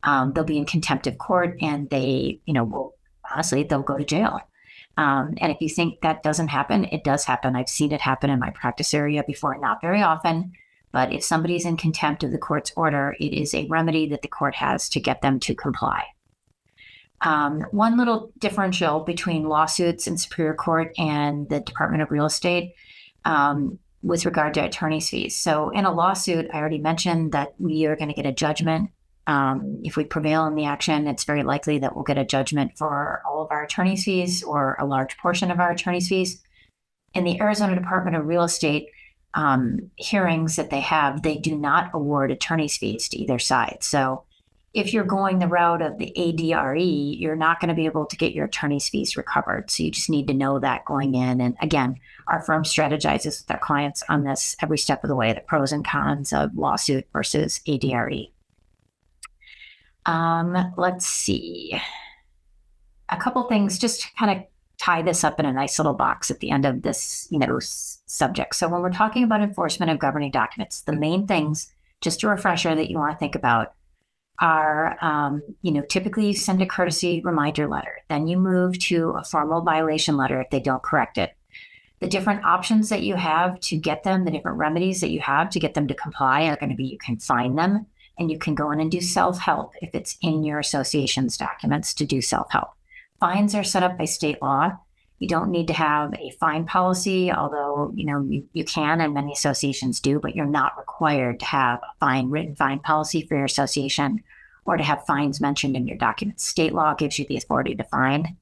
they'll be in contempt of court, and they, they'll go to jail. And if you think that doesn't happen, it does happen. I've seen it happen in my practice area before, not very often. But if somebody's in contempt of the court's order, it is a remedy that the court has to get them to comply. One little differential between lawsuits in Superior Court and the Department of Real Estate with regard to attorney's fees. So in a lawsuit, I already mentioned that we are going to get a judgment. If we prevail in the action, it's very likely that we'll get a judgment for all of our attorney's fees or a large portion of our attorney's fees. In the Arizona Department of Real Estate hearings that they have, they do not award attorney's fees to either side. So if you're going the route of the ADRE, you're not going to be able to get your attorney's fees recovered. So you just need to know that going in. And again, our firm strategizes with our clients on this every step of the way, the pros and cons of lawsuit versus ADRE. Let's see. A couple things just to kind of tie this up in a nice little box at the end of this, subject. So when we're talking about enforcement of governing documents, the main things, just a refresher that you want to think about, are, typically you send a courtesy reminder letter. Then you move to a formal violation letter if they don't correct it. The different options that you have to get them, the different remedies that you have to get them to comply are going to be, you can fine them, and you can go in and do self-help if it's in your association's documents to do self-help. Fines are set up by state law. You don't need to have a fine policy, although, you can, and many associations do, but you're not required to have a written fine policy for your association or to have fines mentioned in your documents. State law gives you the authority to fine,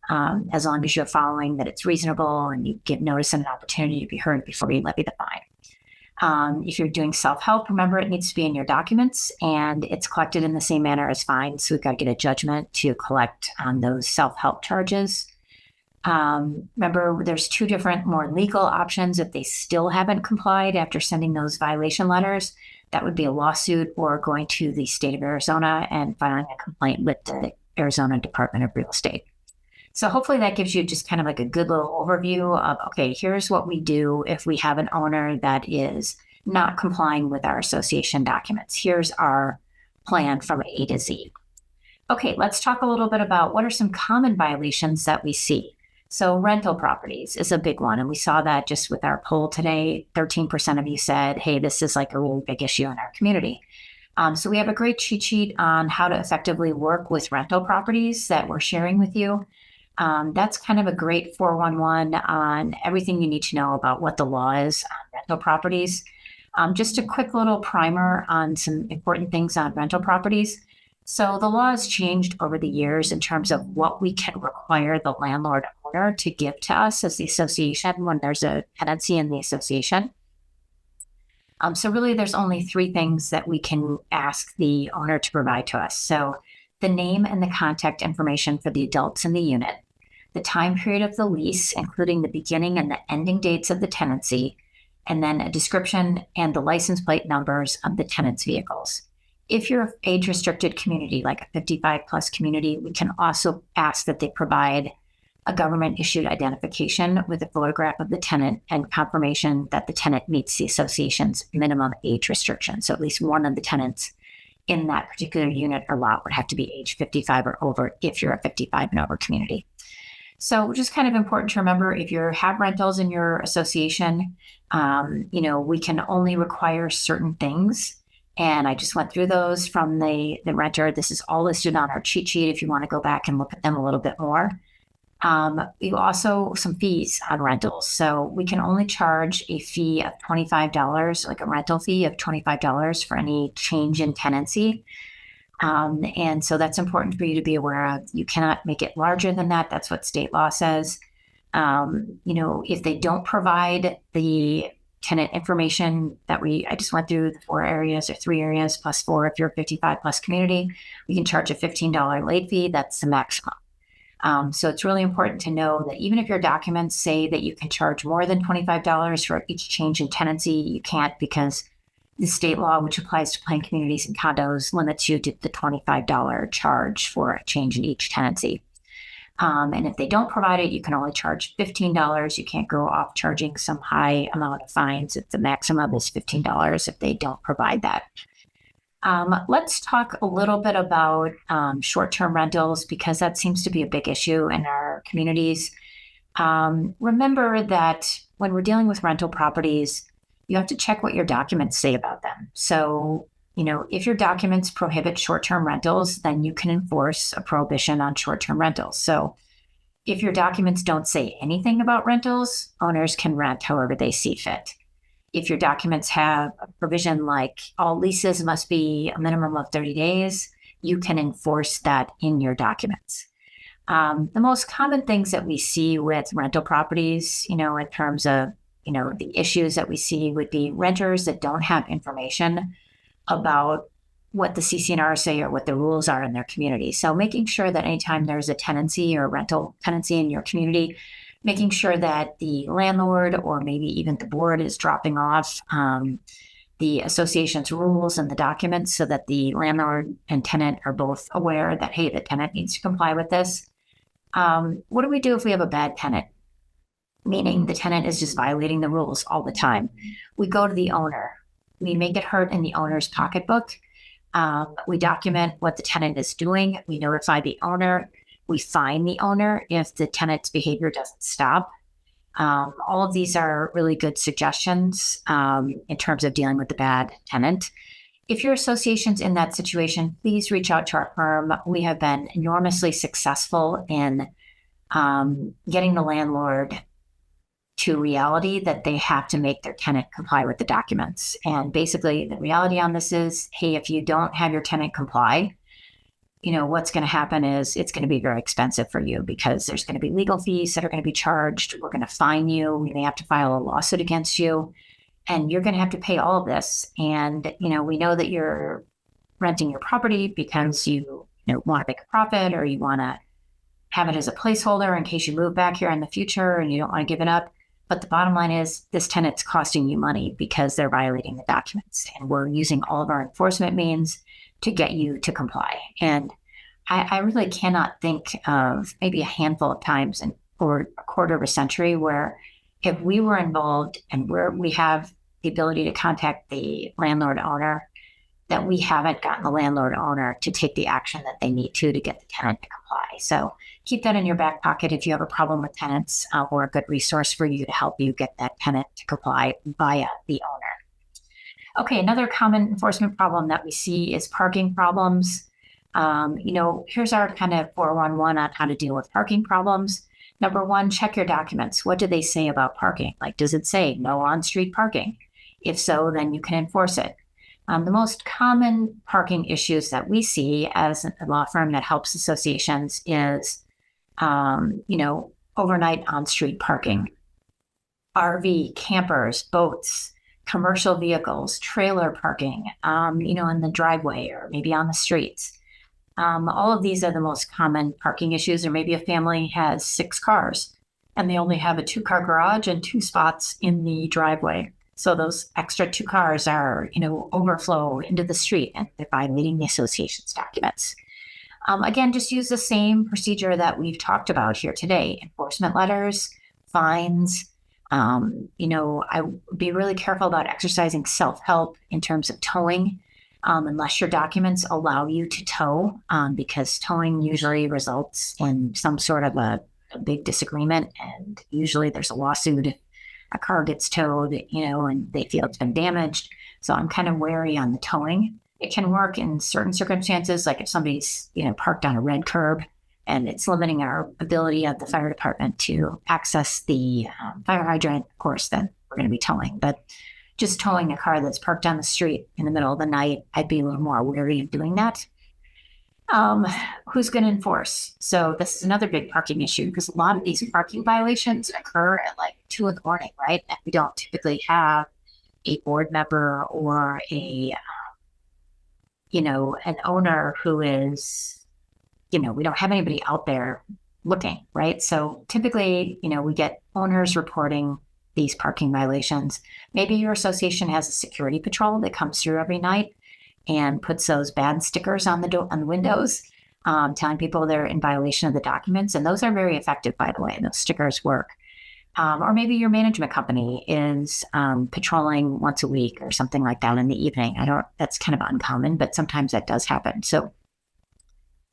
as long as you're following that it's reasonable and you give notice and an opportunity to be heard before you levy the fine. If you're doing self-help, remember it needs to be in your documents and it's collected in the same manner as fines. So we've got to get a judgment to collect on those self-help charges. Remember, there's two different more legal options. If they still haven't complied after sending those violation letters, that would be a lawsuit or going to the state of Arizona and filing a complaint with the Arizona Department of Real Estate. So hopefully that gives you just kind of like a good little overview of, okay, here's what we do if we have an owner that is not complying with our association documents. Here's our plan from A to Z. Okay, let's talk a little bit about what are some common violations that we see. So rental properties is a big one. And we saw that just with our poll today. 13% of you said, hey, this is like a really big issue in our community. So we have a great cheat sheet on how to effectively work with rental properties that we're sharing with you. That's kind of a great 411 on everything you need to know about what the law is on rental properties. Just a quick little primer on some important things on rental properties. So the law has changed over the years in terms of what we can require the landlord owner to give to us as the association when there's a tenancy in the association. So really there's only 3 things that we can ask the owner to provide to us. So the name and the contact information for the adults in the unit, the time period of the lease, including the beginning and the ending dates of the tenancy, and then a description and the license plate numbers of the tenant's vehicles. If you're an age-restricted community, like a 55-plus community, we can also ask that they provide a government-issued identification with a photograph of the tenant and confirmation that the tenant meets the association's minimum age restriction. So at least one of the tenants in that particular unit or lot would have to be age 55 or over if you're a 55 and over community. So just kind of important to remember, if you have rentals in your association, we can only require certain things. And I just went through those from the renter. This is all listed on our cheat sheet if you want to go back and look at them a little bit more. We also some fees on rentals. So we can only charge a fee of $25, like a rental fee of $25 for any change in tenancy. And so that's important for you to be aware of. You cannot make it larger than that. That's what state law says. If they don't provide the tenant information that I just went through, the 4 areas or 3 areas plus 4, if you're a 55 plus community, we can charge a $15 late fee. That's the maximum. So it's really important to know that even if your documents say that you can charge more than $25 for each change in tenancy, you can't, because the state law, which applies to planned communities and condos, limits you to the $25 charge for a change in each tenancy. And if they don't provide it, you can only charge $15. You can't go off charging some high amount of fines. If the maximum is $15 if they don't provide that. Let's talk a little bit about short-term rentals, because that seems to be a big issue in our communities. Remember that when we're dealing with rental properties, you have to check what your documents say about them. So, if your documents prohibit short-term rentals, then you can enforce a prohibition on short-term rentals. So if your documents don't say anything about rentals, owners can rent however they see fit. If your documents have a provision like all leases must be a minimum of 30 days, you can enforce that in your documents. The most common things that we see with rental properties, in terms of, the issues that we see would be renters that don't have information about what the CC&Rs say or what the rules are in their community. So making sure that anytime there's a tenancy or a rental tenancy in your community, making sure that the landlord or maybe even the board is dropping off the association's rules and the documents so that the landlord and tenant are both aware that, hey, the tenant needs to comply with this. What do we do if we have a bad tenant? Meaning the tenant is just violating the rules all the time. We go to the owner. We make it hurt in the owner's pocketbook. We document what the tenant is doing. We notify the owner. We fine the owner if the tenant's behavior doesn't stop. All of these are really good suggestions in terms of dealing with the bad tenant. If your association's in that situation, please reach out to our firm. We have been enormously successful in getting the landlord to reality that they have to make their tenant comply with the documents. And basically the reality on this is, hey, if you don't have your tenant comply, what's going to happen is it's going to be very expensive for you, because there's going to be legal fees that are going to be charged. We're going to fine you. We may have to file a lawsuit against you, and you're going to have to pay all of this. And, we know that you're renting your property because you want to make a profit, or you want to have it as a placeholder in case you move back here in the future and you don't want to give it up. But the bottom line is this tenant's costing you money because they're violating the documents, and we're using all of our enforcement means to get you to comply. And I really cannot think of maybe a handful of times in over a quarter of a century where if we were involved and we have the ability to contact the landlord owner, that we haven't gotten the landlord owner to take the action that they need to get the tenant to comply. So keep that in your back pocket if you have a problem with tenants. We're a good resource for you to help you get that tenant to comply via the owner. Okay, another common enforcement problem that we see is parking problems. Here's our kind of 411 on how to deal with parking problems. Number one, check your documents. What do they say about parking? Like, does it say no on-street parking? If so, then you can enforce it. The most common parking issues that we see as a law firm that helps associations is, overnight on-street parking, RV, campers, boats, commercial vehicles, trailer parking, in the driveway or maybe on the streets. All of these are the most common parking issues. Or maybe a family has 6 cars and they only have a 2-car garage and 2 spots in the driveway. So those extra 2 cars are, overflow into the street and they're violating the association's documents. Again, just use the same procedure that we've talked about here today. Enforcement letters, fines. I would be really careful about exercising self-help in terms of towing, unless your documents allow you to tow, because towing usually results in some sort of a big disagreement. And usually there's a lawsuit if a car gets towed, and they feel it's been damaged. So I'm kind of wary on the towing. It can work in certain circumstances, like if somebody's, parked on a red curb and it's limiting our ability of the fire department to access the fire hydrant, of course, then we're going to be towing. But just towing a car that's parked on the street in the middle of the night, I'd be a little more wary of doing that. Who's going to enforce? So this is another big parking issue because a lot of these parking violations occur at like 2 a.m, right? And we don't typically have a board member or an owner who is, we don't have anybody out there looking, right? So typically, we get owners reporting these parking violations. Maybe your association has a security patrol that comes through every night and puts those bad stickers on the windows, telling people they're in violation of the documents. And those are very effective, by the way. Those stickers work. Or maybe your management company is patrolling once a week or something like that in the evening. That's kind of uncommon, but sometimes that does happen. So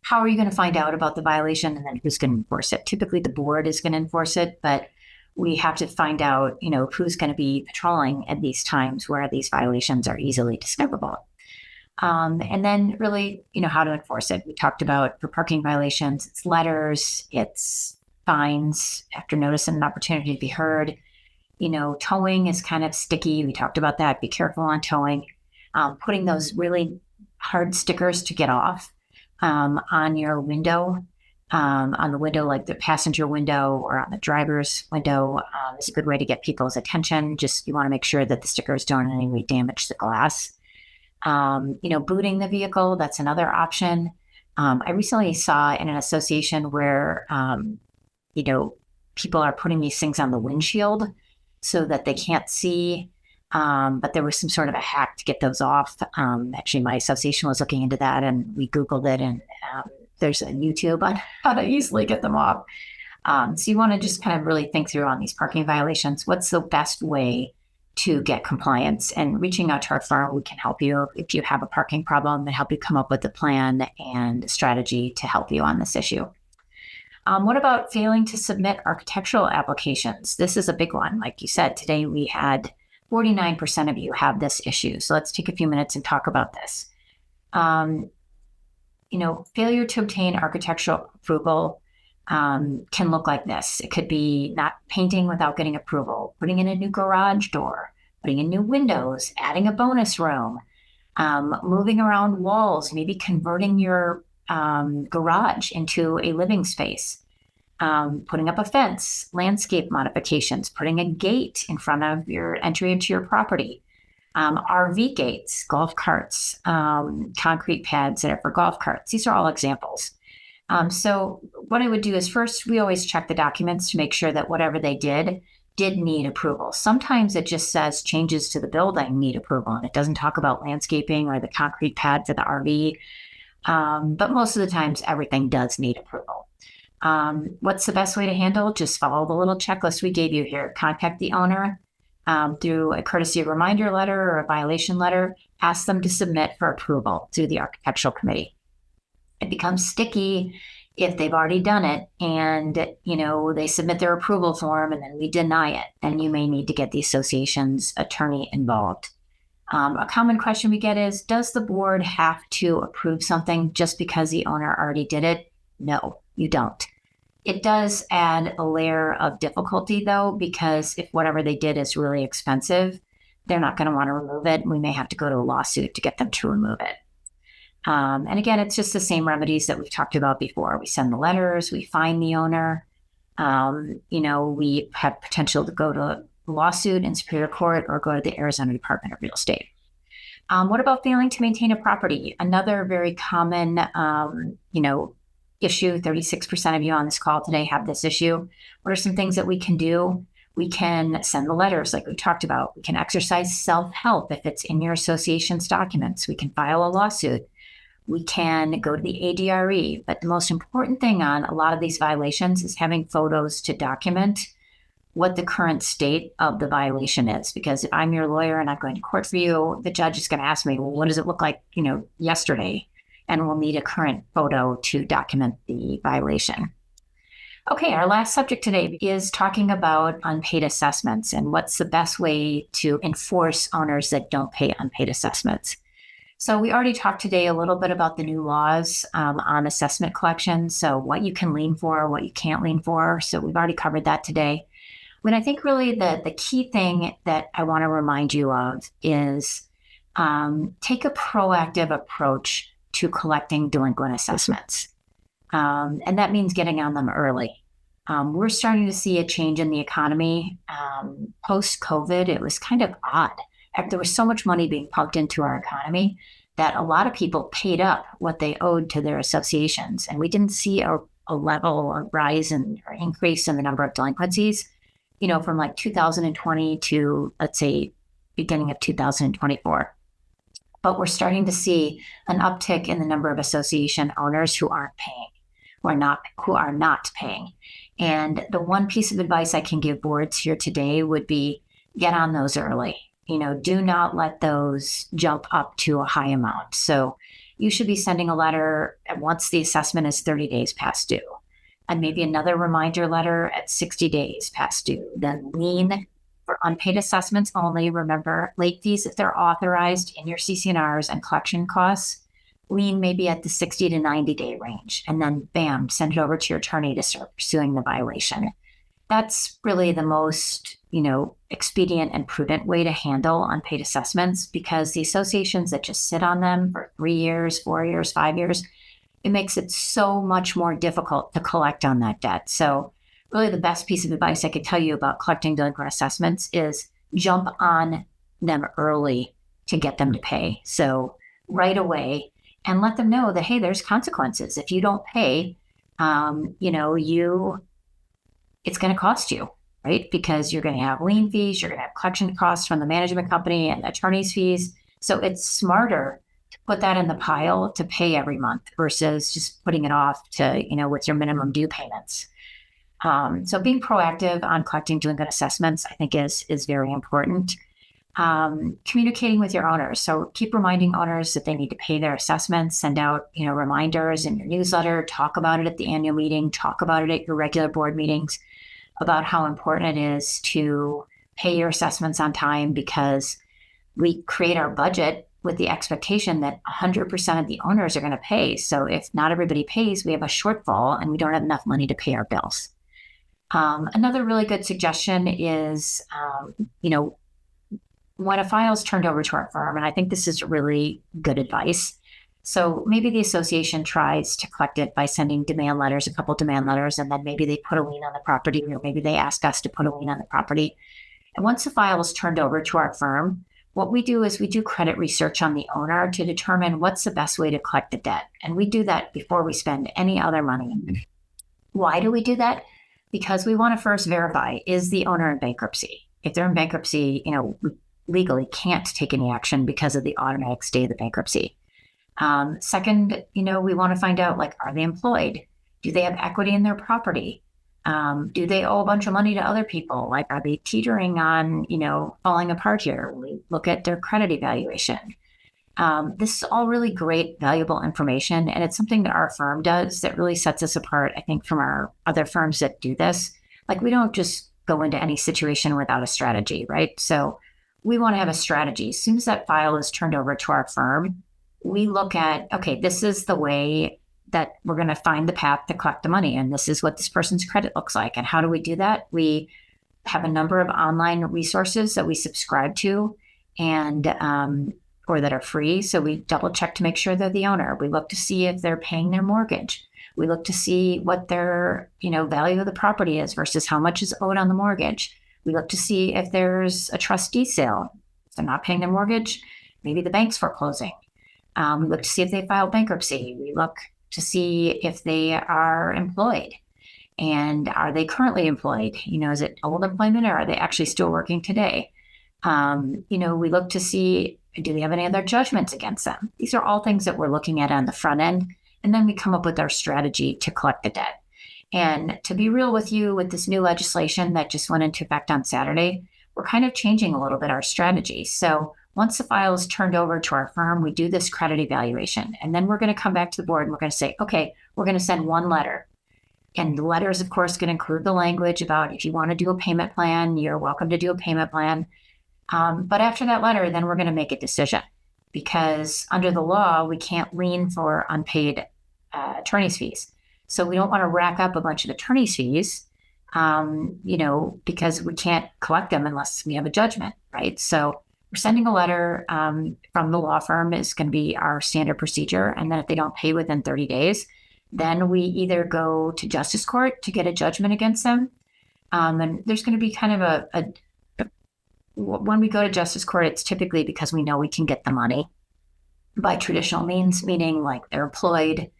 how are you going to find out about the violation and then who's going to enforce it? Typically the board is going to enforce it, but we have to find out, who's going to be patrolling at these times where these violations are easily discoverable. And then really, how to enforce it. We talked about for parking violations, it's letters, it's fines after notice and an opportunity to be heard. Towing is kind of sticky. We talked about that. Be careful on towing. Putting those really hard stickers to get off on your window, on the window, like the passenger window or on the driver's window, is a good way to get people's attention. Just you want to make sure that the stickers don't in any way damage the glass. Booting the vehicle, that's another option. I recently saw in an association where, people are putting these things on the windshield so that they can't see. But there was some sort of a hack to get those off. Actually, my association was looking into that and we Googled it and there's a YouTube on how to easily get them off. So you want to just kind of really think through on these parking violations. What's the best way to get compliance? And reaching out to our firm, we can help you if you have a parking problem and help you come up with a plan and a strategy to help you on this issue. What about failing to submit architectural applications? This is a big one. Like you said, today we had 49% of you have this issue. So let's take a few minutes and talk about this. Failure to obtain architectural approval can look like this. It could be not painting without getting approval, putting in a new garage door, putting in new windows, adding a bonus room, moving around walls, maybe converting your garage into a living space, putting up a fence, landscape modifications, putting a gate in front of your entry into your property, RV gates, golf carts, concrete pads that are for golf carts. These are all examples. So what I would do is first, we always check the documents to make sure that whatever they did need approval. Sometimes it just says changes to the building need approval, and it doesn't talk about landscaping or the concrete pad for the RV. But most of the times, everything does need approval. What's the best way to handle? Just follow the little checklist we gave you here. Contact the owner through a courtesy reminder letter or a violation letter. Ask them to submit for approval through the architectural committee. It becomes sticky if they've already done it and, they submit their approval form and then we deny it. Then you may need to get the association's attorney involved. A common question we get is, does the board have to approve something just because the owner already did it? No, you don't. It does add a layer of difficulty, though, because if whatever they did is really expensive, they're not going to want to remove it. We may have to go to a lawsuit to get them to remove it. And again, it's just the same remedies that we've talked about before. We send the letters, we fine the owner. We have potential to go to lawsuit in Superior Court or go to the Arizona Department of Real Estate. What about failing to maintain a property? Another very common, issue. 36% of you on this call today have this issue. What are some things that we can do? We can send the letters like we talked about. We can exercise self-help if it's in your association's documents. We can file a lawsuit. We can go to the ADRE. But the most important thing on a lot of these violations is having photos to document what the current state of the violation is. Because if I'm your lawyer and I'm going to court for you, the judge is going to ask me, well, what does it look like, yesterday? And we'll need a current photo to document the violation. Okay, our last subject today is talking about unpaid assessments and what's the best way to enforce owners that don't pay unpaid assessments. So we already talked today a little bit about the new laws on assessment collection. So what you can lien for, what you can't lien for. So we've already covered that today. When I think really the key thing that I want to remind you of is take a proactive approach to collecting delinquent assessments. And that means getting on them early. We're starting to see a change in the economy. Post-COVID, it was kind of odd. There was so much money being pumped into our economy that a lot of people paid up what they owed to their associations. And we didn't see a level or rise or increase in the number of delinquencies, from like 2020 to, let's say, beginning of 2024. But we're starting to see an uptick in the number of association owners who aren't paying, who are not paying. And the one piece of advice I can give boards here today would be get on those early. Do not let those jump up to a high amount. So you should be sending a letter once the assessment is 30 days past due, and maybe another reminder letter at 60 days past due. Then lien for unpaid assessments only. Remember, late fees, if they're authorized in your CC&Rs and collection costs, lien may be at the 60 to 90 day range. And then bam, send it over to your attorney to start pursuing the violation. That's really the most, expedient and prudent way to handle unpaid assessments, because the associations that just sit on them for 3 years, 4 years, 5 years, it makes it so much more difficult to collect on that debt. So really the best piece of advice I could tell you about collecting delinquent assessments is jump on them early to get them to pay. So right away, and let them know that, hey, there's consequences. If you don't pay, it's going to cost you, right? Because you're going to have lien fees, you're going to have collection costs from the management company and attorney's fees. So it's smarter to put that in the pile to pay every month versus just putting it off to, with your minimum due payments. So being proactive on collecting delinquent assessments, I think is very important. Communicating with your owners. So keep reminding owners that they need to pay their assessments, send out, reminders in your newsletter, talk about it at the annual meeting, talk about it at your regular board meetings about how important it is to pay your assessments on time, because we create our budget with the expectation that 100% of the owners are going to pay. So if not everybody pays, we have a shortfall and we don't have enough money to pay our bills. Another really good suggestion is, when a file is turned over to our firm, and I think this is really good advice. So maybe the association tries to collect it by sending a couple demand letters, and then maybe they put a lien on the property, or maybe they ask us to put a lien on the property. And once the file is turned over to our firm, what we do is we do credit research on the owner to determine what's the best way to collect the debt. And we do that before we spend any other money. Why do we do that? Because we want to first verify, is the owner in bankruptcy? If they're in bankruptcy, we legally can't take any action because of the automatic stay of the bankruptcy. Second, we want to find out, like, are they employed? Do they have equity in their property? Do they owe a bunch of money to other people? Like, are they teetering on, falling apart here? We look at their credit evaluation. This is all really great, valuable information, and it's something that our firm does that really sets us apart, I think, from our other firms that do this. Like, we don't just go into any situation without a strategy, right? So we want to have a strategy. As soon as that file is turned over to our firm, we look at, okay, this is the way that we're going to find the path to collect the money, and this is what this person's credit looks like. And how do we do that? We have a number of online resources that we subscribe to, and or that are free. So we double check to make sure they're the owner. We look to see if they're paying their mortgage. We look to see what their value of the property is versus how much is owed on the mortgage. We look to see if there's a trustee sale. If they're not paying their mortgage, maybe the bank's foreclosing. We look to see if they filed bankruptcy. We look to see if they are employed. And are they currently employed? Is it old employment, or are they actually still working today? We look to see, do they have any other judgments against them? These are all things that we're looking at on the front end. And then we come up with our strategy to collect the debt. And to be real with you, with this new legislation that just went into effect on Saturday, we're kind of changing a little bit our strategy. So once the file is turned over to our firm, we do this credit evaluation. And then we're going to come back to the board and we're going to say, okay, we're going to send one letter. And the letter is, of course, going to include the language about if you want to do a payment plan, you're welcome to do a payment plan. But after that letter, then we're going to make a decision, because under the law, we can't lien for unpaid attorney's fees. So we don't want to rack up a bunch of attorney's fees, because we can't collect them unless we have a judgment, right? So we're sending a letter from the law firm is going to be our standard procedure. And then if they don't pay within 30 days, then we either go to justice court to get a judgment against them. And there's going to be kind of when we go to justice court, it's typically because we know we can get the money by traditional means, meaning like they're employed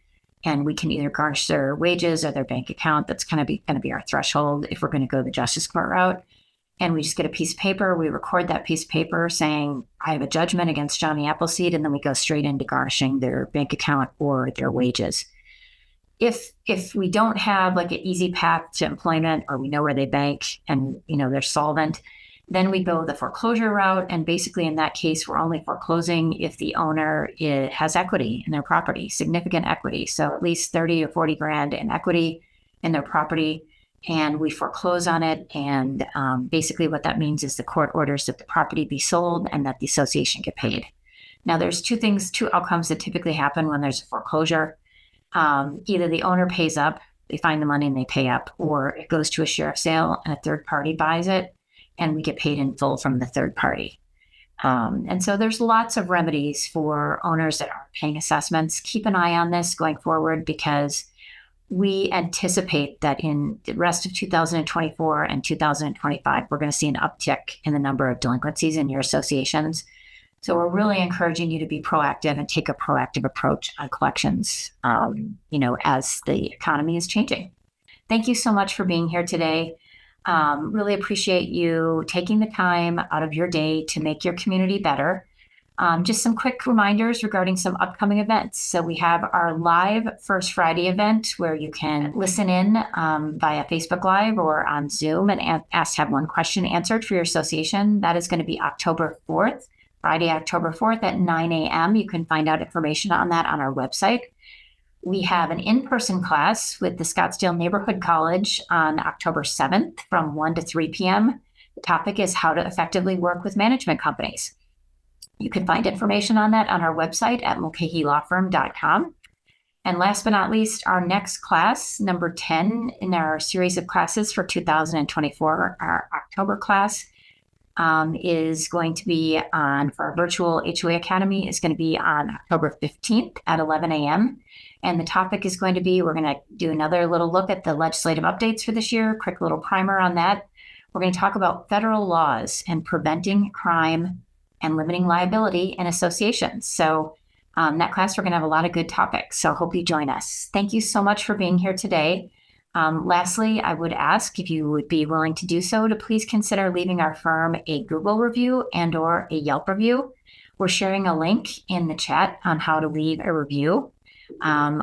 and we can either garnish their wages or their bank account. That's going to be our threshold if we're going to go the justice court route. And we just get a piece of paper. We record that piece of paper saying, I have a judgment against Johnny Appleseed, and then we go straight into garnishing their bank account or their wages. If we don't have like an easy path to employment, or we know where they bank and they're solvent, then we go the foreclosure route. And basically in that case, we're only foreclosing if the owner has equity in their property, significant equity. So at least 30 or 40 grand in equity in their property. And we foreclose on it. And basically what that means is the court orders that the property be sold and that the association get paid. Now there's two outcomes that typically happen when there's a foreclosure. Either the owner pays up, they find the money and they pay up, or it goes to a sheriff's sale and a third party buys it and we get paid in full from the third party. And so there's lots of remedies for owners that aren't paying assessments. Keep an eye on this going forward, because we anticipate that in the rest of 2024 and 2025, we're going to see an uptick in the number of delinquencies in your associations. So we're really encouraging you to be proactive and take a proactive approach on collections, as the economy is changing. Thank you so much for being here today. Really appreciate you taking the time out of your day to make your community better. Just some quick reminders regarding some upcoming events. So we have our live First Friday event where you can listen in via Facebook Live or on Zoom and ask to have one question answered for your association. That is going to be October 4th, Friday, October 4th at 9 a.m. You can find out information on that on our website. We have an in-person class with the Scottsdale Neighborhood College on October 7th from 1 to 3 p.m. The topic is how to effectively work with management companies. You can find information on that on our website at mulcahylawfirm.com. And last but not least, our next class, number 10 in our series of classes for 2024, our October class, is going to be for our Virtual HOA Academy, is going to be on October 15th at 11 a.m. And the topic is going to be, we're going to do another little look at the legislative updates for this year, quick little primer on that. We're going to talk about federal laws and preventing crime and limiting liability in associations. So that class, we're going to have a lot of good topics. So hope you join us. Thank you so much for being here today. Lastly, I would ask if you would be willing to do so to please consider leaving our firm a Google review and/or a Yelp review. We're sharing a link in the chat on how to leave a review.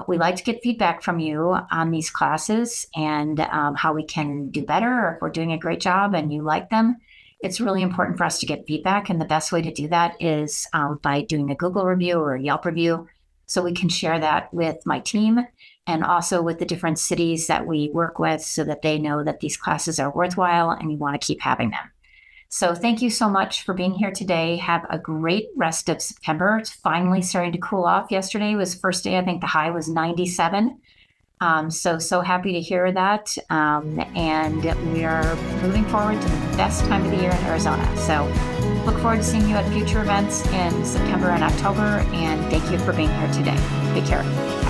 We like to get feedback from you on these classes and how we can do better, or if we're doing a great job and you like them. It's really important for us to get feedback, and the best way to do that is by doing a Google review or a Yelp review, so we can share that with my team and also with the different cities that we work with, so that they know that these classes are worthwhile and we want to keep having them. So thank you so much for being here today. Have a great rest of September. It's finally starting to cool off. Yesterday was the first day. I think the high was 97. So happy to hear that. And we are moving forward to the best time of the year in Arizona. So look forward to seeing you at future events in September and October. And thank you for being here today. Take care.